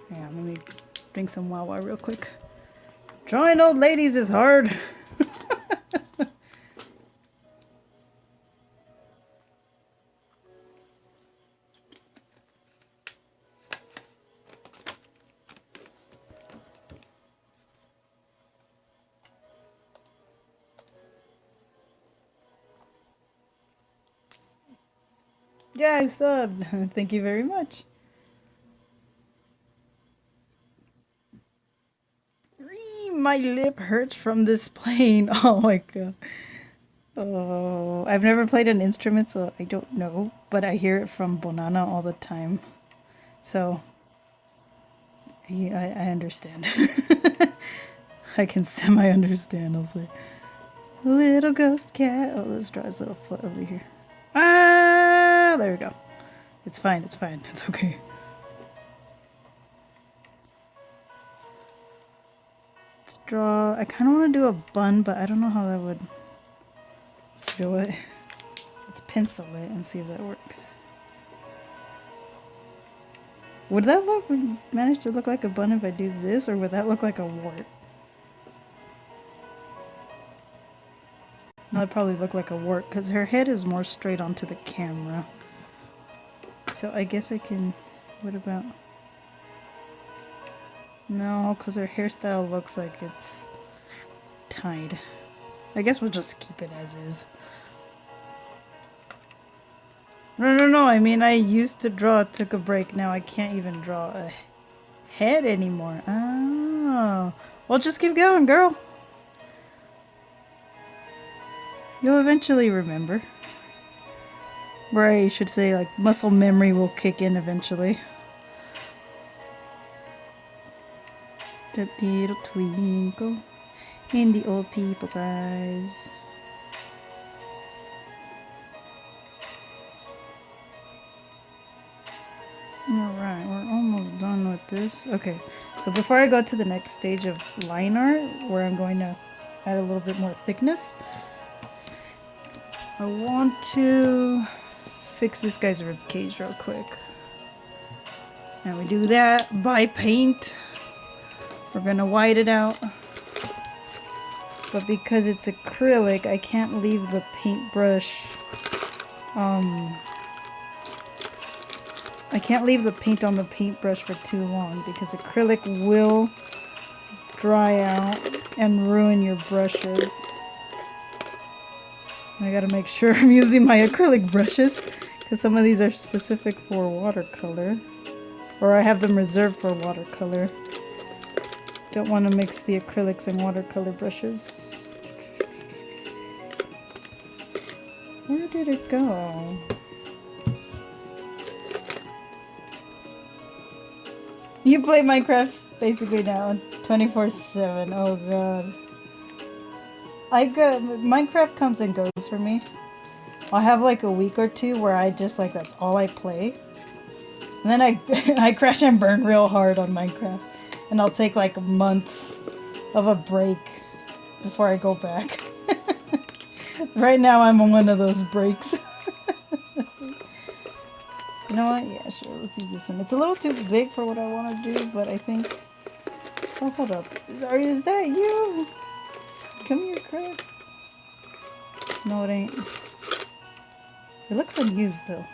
Yeah, let me drink some Wawa real quick. Drawing old ladies is hard. Yeah, I subbed. Thank you very much. My lip hurts from this playing. Oh my god. Oh, I've never played an instrument, so I don't know. But I hear it from Bonana all the time. So, I understand. I can semi-understand, I'll say. Little ghost cat. Oh, let's draw his little foot over here. Ah, there we go. It's fine, it's fine. It's okay. Let's draw... I kind of want to do a bun, but I don't know how that would show it. Let's pencil it and see if that works. Would that manage to look like a bun if I do this, or would that look like a wart? No, it'd probably look like a wart, because her head is more straight onto the camera. So I guess I can... What about... No, because her hairstyle looks like it's tied. I guess we'll just keep it as is. No, I mean, I used to draw, took a break, now I can't even draw a head anymore. Oh, well, just keep going, girl. You'll eventually remember. Or I should say, like, muscle memory will kick in eventually. That little twinkle in the old people's eyes. Alright, we're almost done with this. Okay, so before I go to the next stage of line art, where I'm going to add a little bit more thickness, I want to fix this guy's rib cage real quick. And we do that by paint. We're gonna white it out. But because it's acrylic, I can't leave the paintbrush I can't leave the paint on the paintbrush for too long because acrylic will dry out and ruin your brushes. I gotta make sure I'm using my acrylic brushes because some of these are specific for watercolor, or I have them reserved for watercolor. Don't want to mix the acrylics and watercolor brushes. Where did it go? You play Minecraft basically now 24/7. Oh god. Minecraft comes and goes for me. I'll have like a week or two where I just like that's all I play. And then I crash and burn real hard on Minecraft. And I'll take like months of a break before I go back. Right now I'm on one of those breaks. You know what? Yeah, sure. Let's use this one. It's a little too big for what I want to do, but I think... Oh, hold up. Is that you? Come here, crap. No, it ain't. It looks unused, though.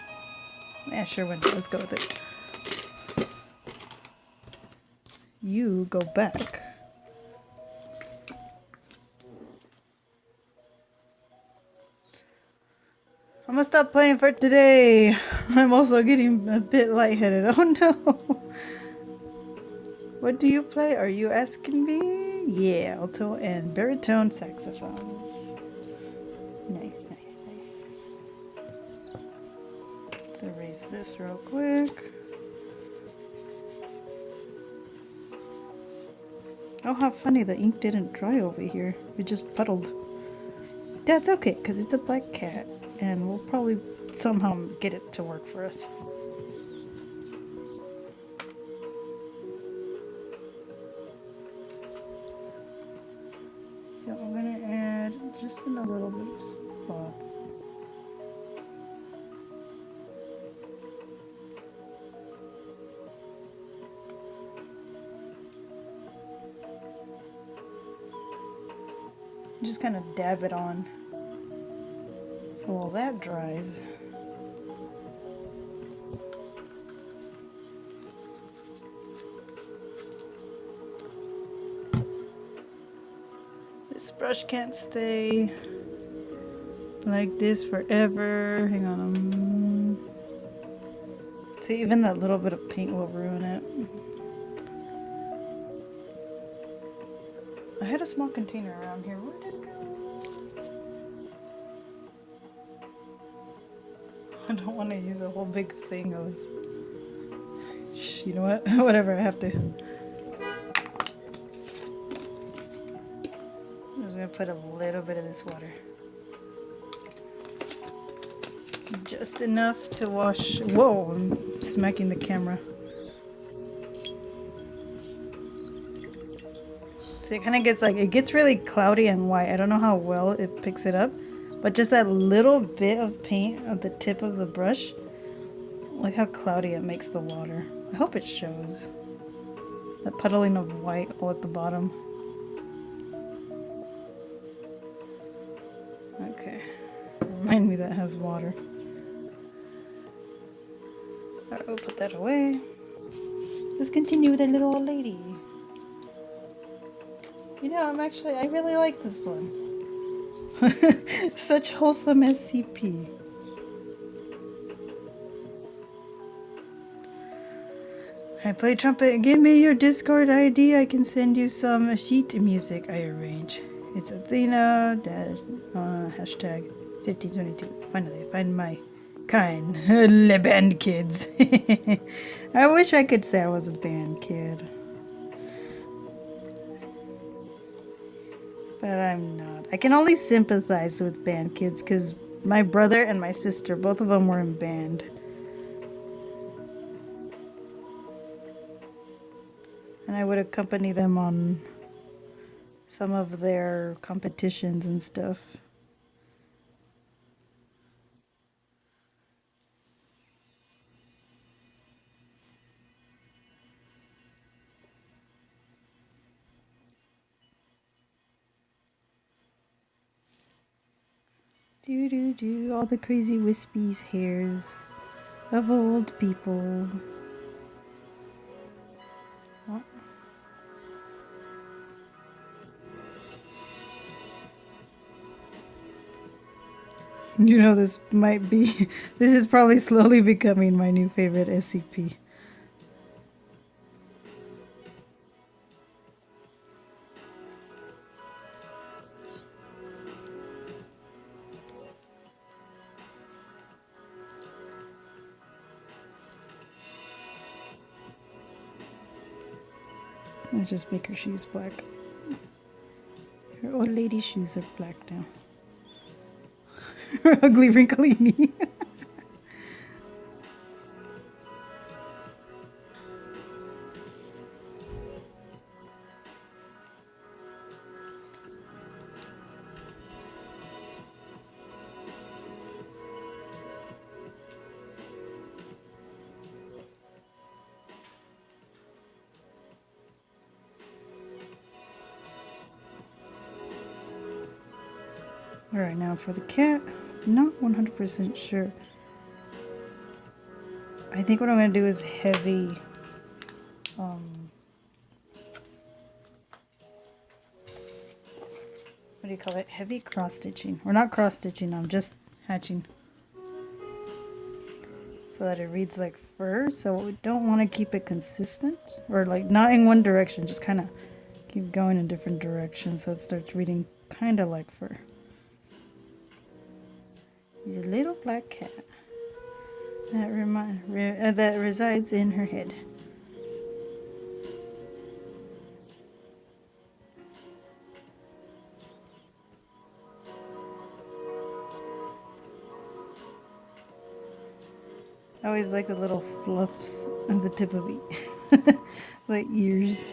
Yeah, sure. Let's go with it. You go back. I'm gonna stop playing for today. I'm also getting a bit lightheaded. Oh no. What do you play? Are you asking me? Yeah, alto and baritone saxophones. Nice, nice, nice. Let's erase this real quick. Oh, how funny, the ink didn't dry over here. It just puddled. That's okay, because it's a black cat. And we'll probably somehow get it to work for us. So I'm going to add just in a little bit of spots. Just kind of dab it on. So while that dries, this brush can't stay like this forever. Hang on. See, even that little bit of paint will ruin it. I had a small container around here. Where did it go? I don't want to use a whole big thing of... You know what? Whatever, I have to. I'm just going to put a little bit of this water. Just enough to wash... Whoa, I'm smacking the camera. So it kind of gets like... It gets really cloudy and white. I don't know how well it picks it up. But just that little bit of paint at the tip of the brush, look how cloudy it makes the water. I hope it shows. That puddling of white all at the bottom. Okay. Remind me that has water. Alright, we'll put that away. Let's continue with the little old lady. You know, I really like this one. Such wholesome SCP. I play trumpet. Give me your Discord ID. I can send you some sheet music I arrange. It's Athena hashtag 1522. Finally, I find my kind. Le band kids. I wish I could say I was a band kid. But I'm not. I can only sympathize with band kids because my brother and my sister, both of them were in band. And I would accompany them on some of their competitions and stuff. Do do do, all the crazy wispies hairs of old people. Oh. You know, this might be, this is probably slowly becoming my new favorite SCP. Let's just make her shoes black. Her old lady shoes are black now. Her ugly wrinkly knee. Alright, now for the cat. Not 100% sure. I think what I'm going to do is heavy... what do you call it? Heavy cross-stitching. Or not cross-stitching, I'm just hatching. So that it reads like fur. So we don't want to keep it consistent. Or like not in one direction. Just kind of keep going in different directions. So it starts reading kind of like fur. He's a little black cat that that resides in her head. I always like the little fluffs on the tip of it, like ears.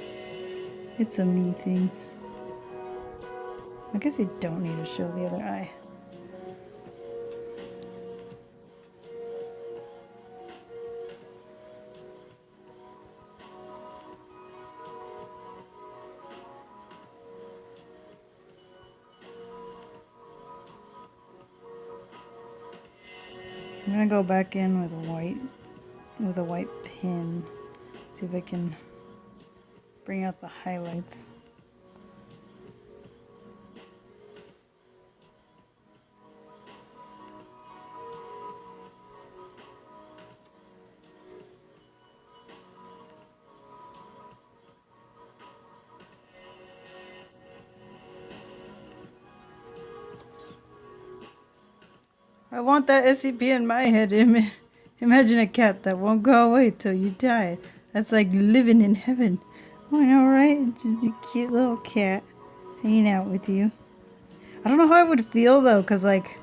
It's a me thing. I guess you don't need to show the other eye. I'm gonna go back in with a white pen. See if I can bring out the highlights. I want that SCP in my head. Imagine a cat that won't go away till you die. That's like living in heaven. Oh, I know, right? Just a cute little cat hanging out with you. I don't know how I would feel though, because like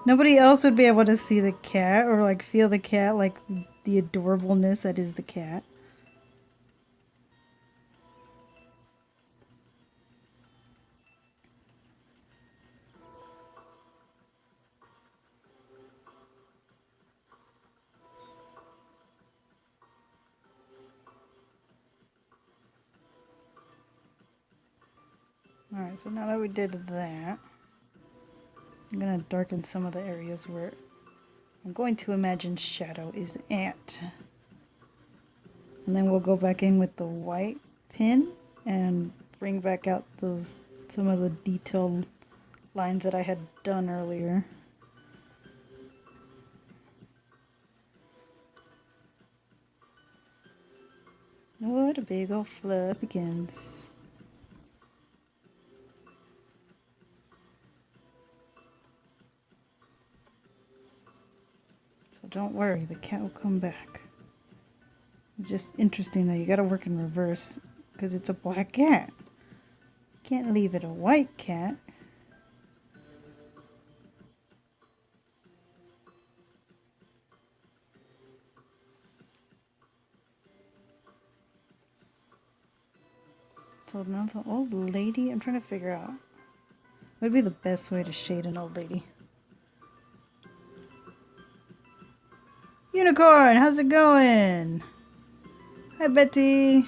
nobody else would be able to see the cat or like feel the cat, like the adorableness that is the cat. Alright, so now that we did that, I'm going to darken some of the areas where I'm going to imagine shadow is at. And then we'll go back in with the white pen and bring back out some of the detailed lines that I had done earlier. What a big old fluffykins. So don't worry, the cat will come back. It's just interesting that you gotta work in reverse because it's a black cat. Can't leave it a white cat. So now the old lady, I'm trying to figure out what would be the best way to shade an old lady. Unicorn, how's it going? Hi, Betty.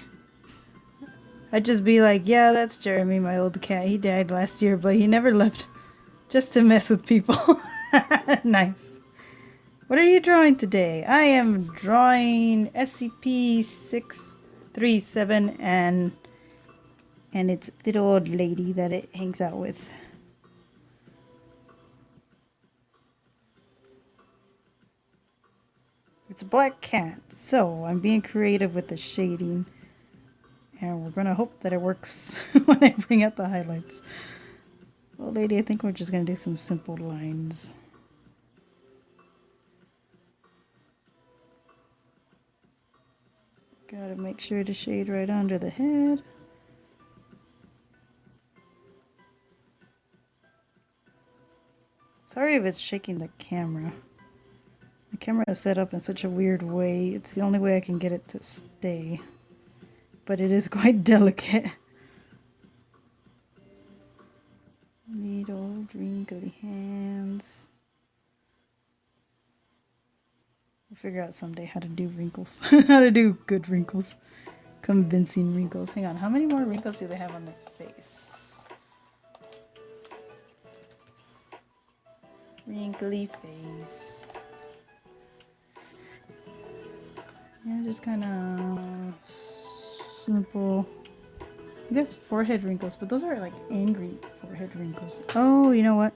I'd just be like, yeah, that's Jeremy, my old cat. He died last year, but he never left just to mess with people. Nice. What are you drawing today? I am drawing SCP-637 and its little old lady that it hangs out with. It's a black cat, so I'm being creative with the shading. And we're gonna hope that it works when I bring out the highlights. Well, lady, I think we're just gonna do some simple lines. Gotta make sure to shade right under the head. Sorry if it's shaking the camera. The camera is set up in such a weird way. It's the only way I can get it to stay. But it is quite delicate. Neat old wrinkly hands. We'll figure out someday how to do wrinkles. How to do good wrinkles. Convincing wrinkles. Hang on, how many more wrinkles do they have on the face? Wrinkly face. Yeah, just kind of simple. I guess forehead wrinkles, but those are like angry forehead wrinkles. Oh, you know what?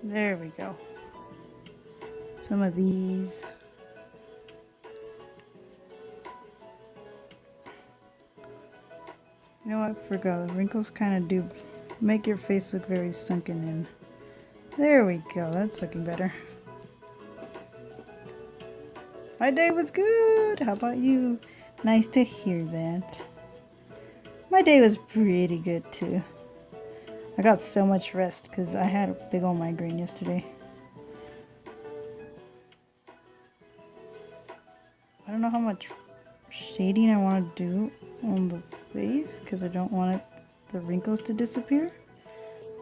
There we go. Some of these. You know what? I forgot. The wrinkles kind of do make your face look very sunken in. There we go. That's looking better. My day was good. How about you? Nice to hear that. My day was pretty good too. I got so much rest because I had a big old migraine yesterday. I don't know how much shading I want to do on the face because I don't want the wrinkles to disappear.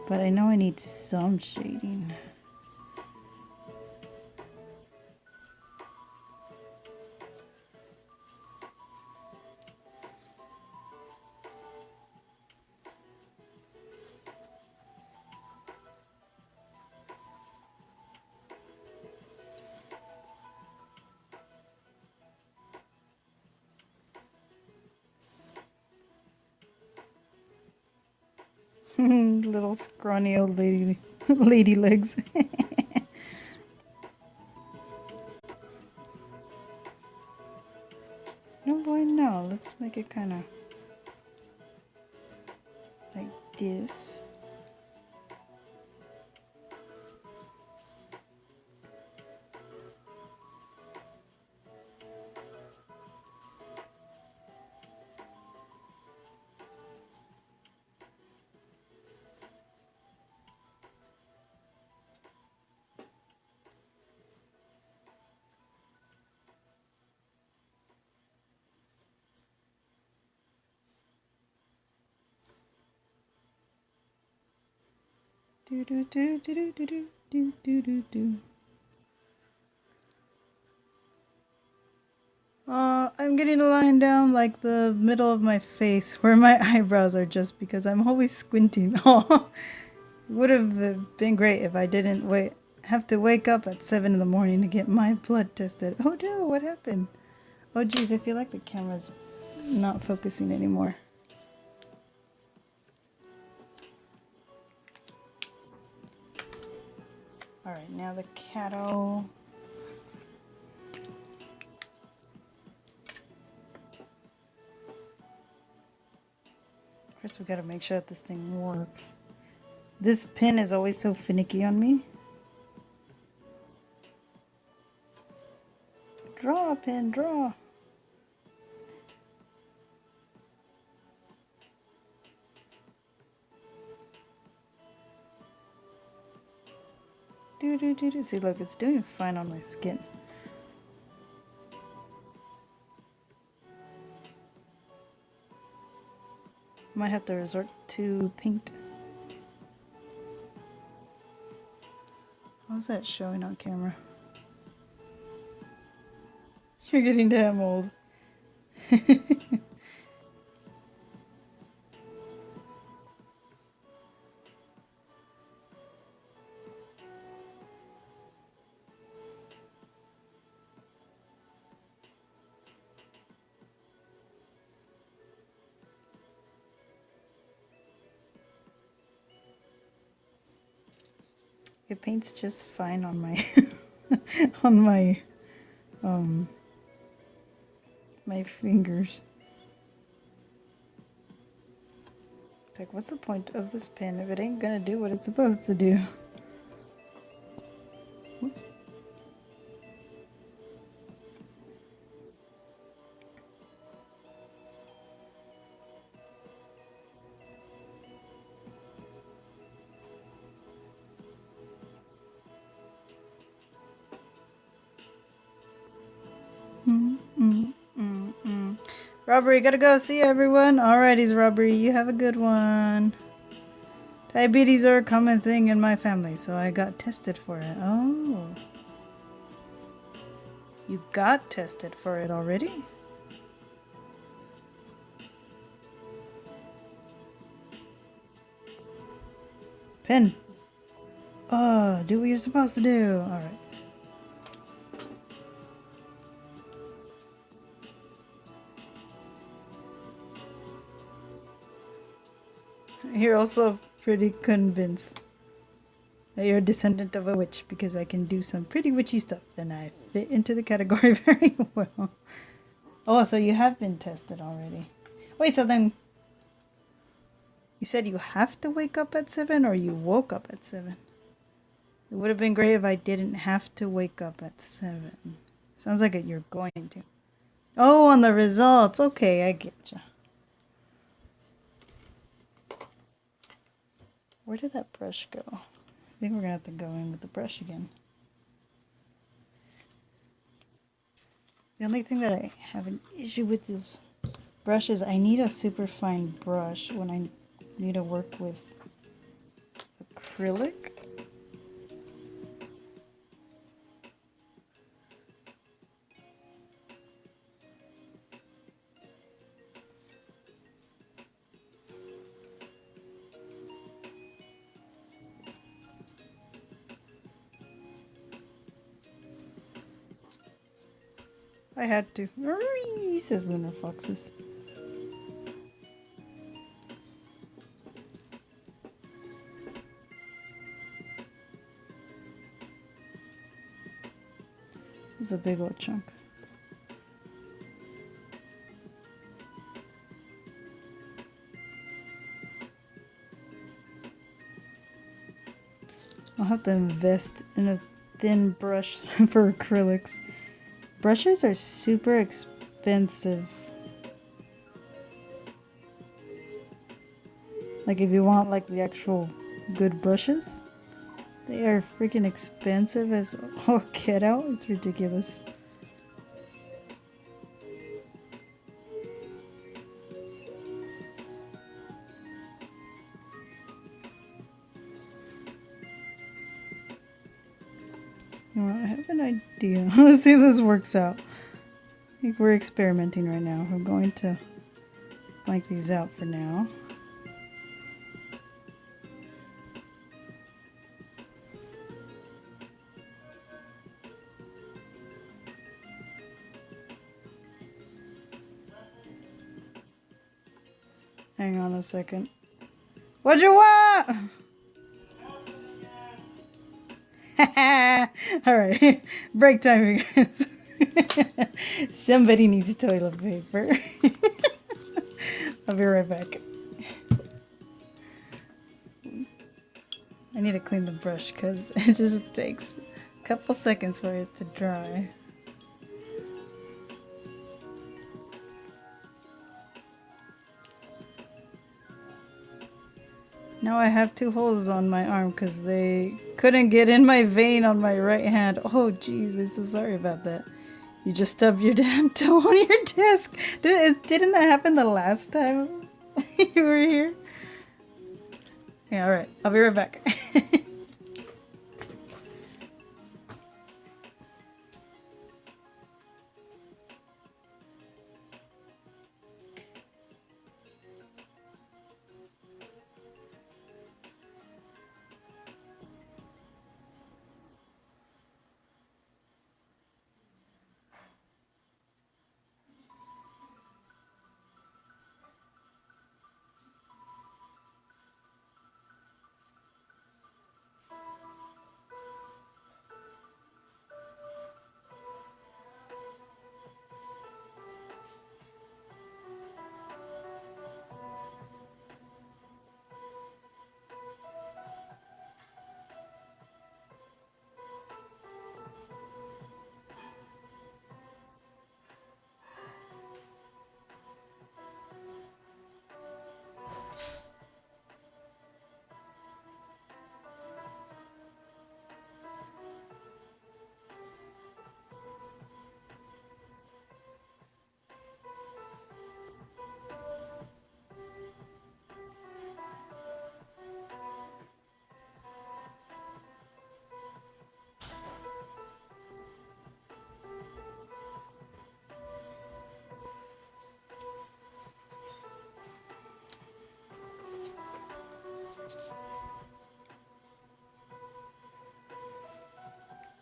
But I know I need some shading. Little scrawny old lady legs. No boy, no. Let's make it kind of like this. Do do do do do do do do do do. I'm getting a line down like the middle of my face where my eyebrows are just because I'm always squinting. Oh, it would have been great if I didn't have to wake up at 7 in the morning to get my blood tested. Oh no, what happened? Oh geez, I feel like the camera's not focusing anymore. Alright, now the catto. First we gotta make sure that this thing works. This pen is always so finicky on me. Draw, pen, draw. See, look, it's doing fine on my skin. Might have to resort to paint. How's that showing on camera? You're getting damn old. It paints just fine on my on my my fingers. It's like, what's the point of this pen if it ain't gonna do what it's supposed to do? Whoops. Robbery, gotta go. See you, everyone. Alrighties, Robbery. You have a good one. Diabetes are a common thing in my family, so I got tested for it. Oh. You got tested for it already? Pen. Oh, do what you're supposed to do. Alright. You're also pretty convinced that you're a descendant of a witch because I can do some pretty witchy stuff and I fit into the category very well. Oh, so you have been tested already. Wait, so then you said you have to wake up at 7 or you woke up at 7? It would have been great if I didn't have to wake up at 7. Sounds like you're going to. Oh, on the results. Okay, I get you. Where did that brush go? I think we're gonna have to go in with the brush again. The only thing that I have an issue with is brush is I need a super fine brush when I need to work with acrylic. I had to. Says Lunar Foxes. It's a big old chunk. I'll have to invest in a thin brush for acrylics. Brushes are super expensive. Like if you want like the actual good brushes, they are freaking expensive as all get out. It's ridiculous. You know what, I have an idea. Let's see if this works out. I think we're experimenting right now. I'm going to blank these out for now. Hang on a second. What you want? Alright, break time again. Somebody needs toilet paper. I'll be right back. I need to clean the brush because it just takes a couple seconds for it to dry. Now I have 2 holes on my arm because they couldn't get in my vein on my right hand. Oh jeez, I'm so sorry about that. You just stubbed your damn toe on your desk. Didn't that happen the last time you were here? Yeah, alright. I'll be right back.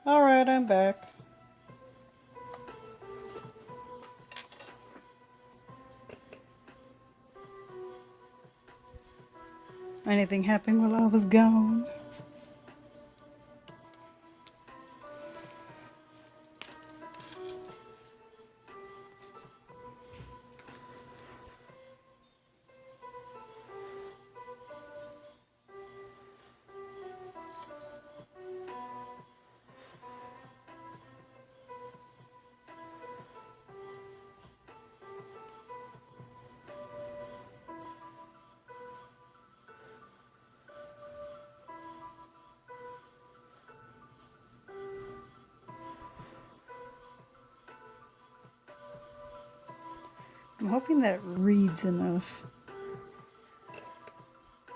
Alright, I'm back. Anything happened while I was gone? I'm hoping that reads enough.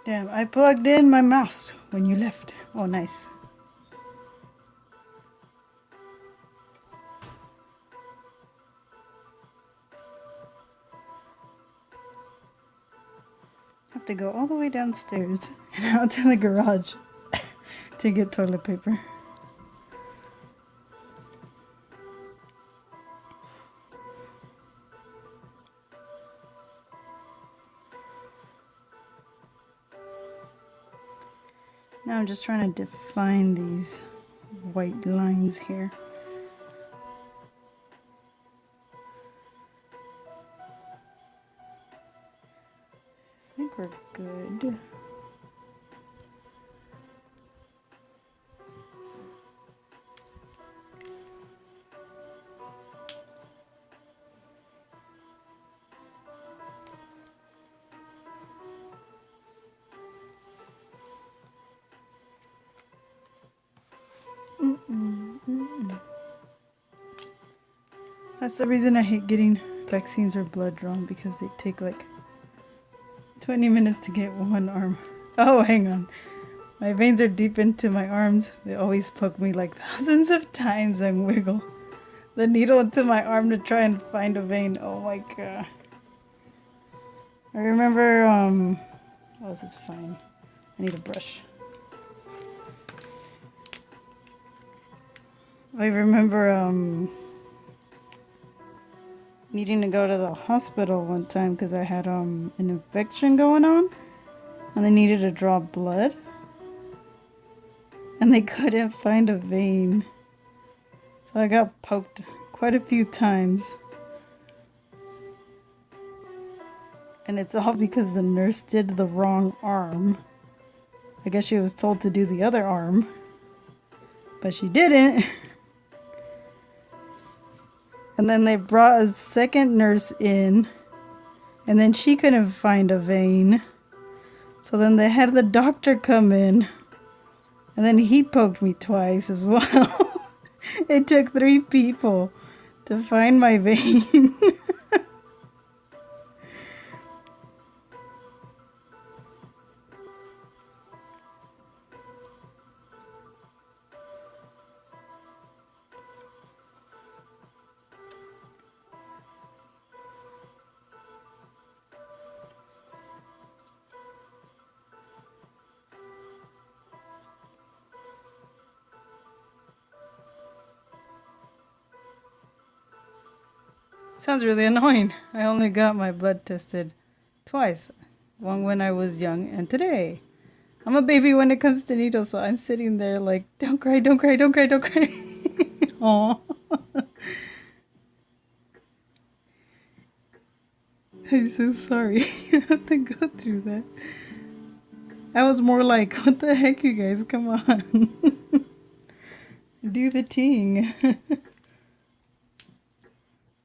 Damn, I plugged in my mouse when you left. Oh, nice. Have to go all the way downstairs and out to the garage to get toilet paper. Now I'm just trying to define these white lines here. I think we're good. That's the reason I hate getting vaccines or blood drawn, because they take like 20 minutes to get one arm. Oh, hang on. My veins are deep into my arms. They always poke me like thousands of times and wiggle the needle into my arm to try and find a vein. Oh my god. I remember, oh, this is fine. I need a brush. I remember, needing to go to the hospital one time because I had, an infection going on. And they needed to draw blood. And they couldn't find a vein. So I got poked quite a few times. And it's all because the nurse did the wrong arm. I guess she was told to do the other arm. But she didn't. And then they brought a second nurse in. And then she couldn't find a vein. So then they had the doctor come in, and then he poked me twice as well. It took 3 people to find my vein. Sounds really annoying. I only got my blood tested twice. One when I was young and today. I'm a baby when it comes to needles, so I'm sitting there like, don't cry, don't cry, don't cry, don't cry. Aww. I'm so sorry you have to go through that. I was more like, what the heck, you guys? Come on. Do the ting.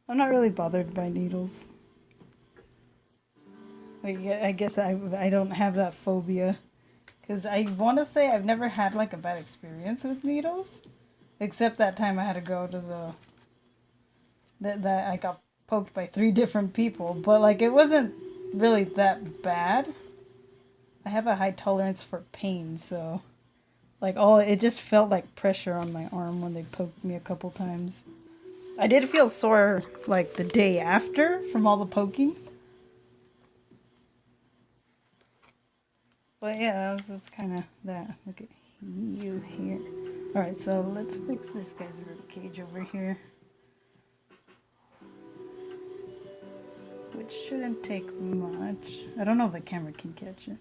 I'm not really bothered by needles. Like, I guess I don't have that phobia. Because I want to say I've never had like a bad experience with needles. Except that time I had to go to the... That I got poked by 3 different people. But like, it wasn't really that bad. I have a high tolerance for pain, so... Like, it just felt like pressure on my arm when they poked me a couple times. I did feel sore, like, the day after from all the poking. But yeah, that's kind of that. Look at you here. Alright, so let's fix this guy's rib cage over here. Which shouldn't take much. I don't know if the camera can catch it.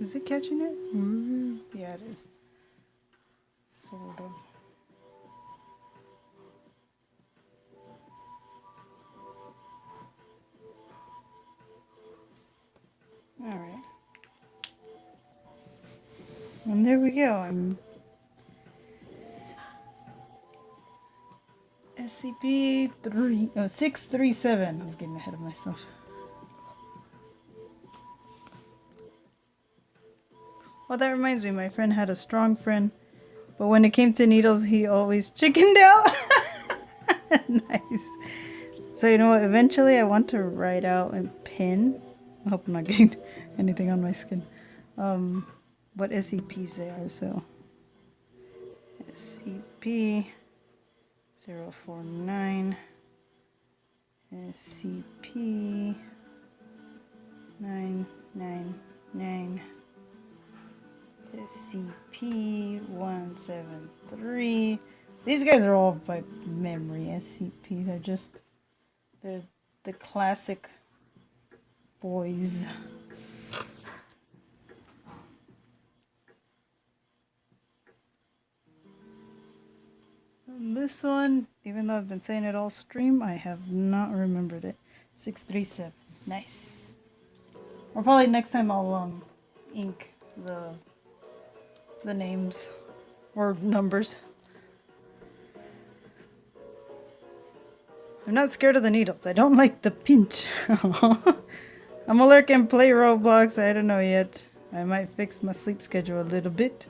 Is it catching it? Yeah, it is. Sort of. Alright. And there we go. I'm SCP-637. I was getting ahead of myself. Well, that reminds me, my friend had a strong friend, but when it came to needles, he always chickened out. Nice. So you know what? Eventually, I want to write out and pin. I hope I'm not getting anything on my skin. What SCPs they are. So SCP-049, SCP-999. SCP-173. These guys are all by memory. SCP. They're the classic boys. This one, even though I've been saying it all stream, I have not remembered it. 637. Nice. Or probably next time I'll ink the names or numbers. I'm not scared of the needles. I don't like the pinch. I'm a lurk and play Roblox. I don't know yet. I might fix my sleep schedule a little bit.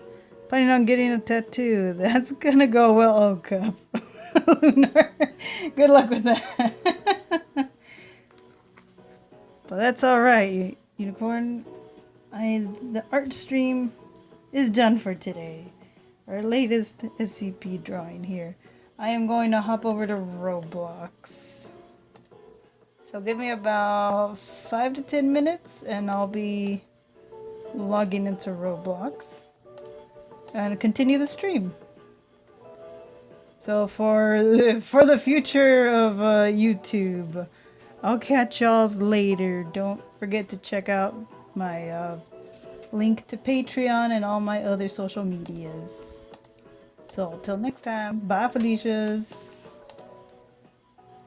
Planning on getting a tattoo. That's gonna go well. Oh, cup. Lunar. Good luck with that. But that's alright, Unicorn. The art stream is done for today. Our latest SCP drawing here. I am going to hop over to Roblox. So give me about 5 to 10 minutes and I'll be logging into Roblox and continue the stream. So for the future of YouTube, I'll catch y'all's later. Don't forget to check out my link to Patreon and all my other social medias. So, till next time, bye Felicias!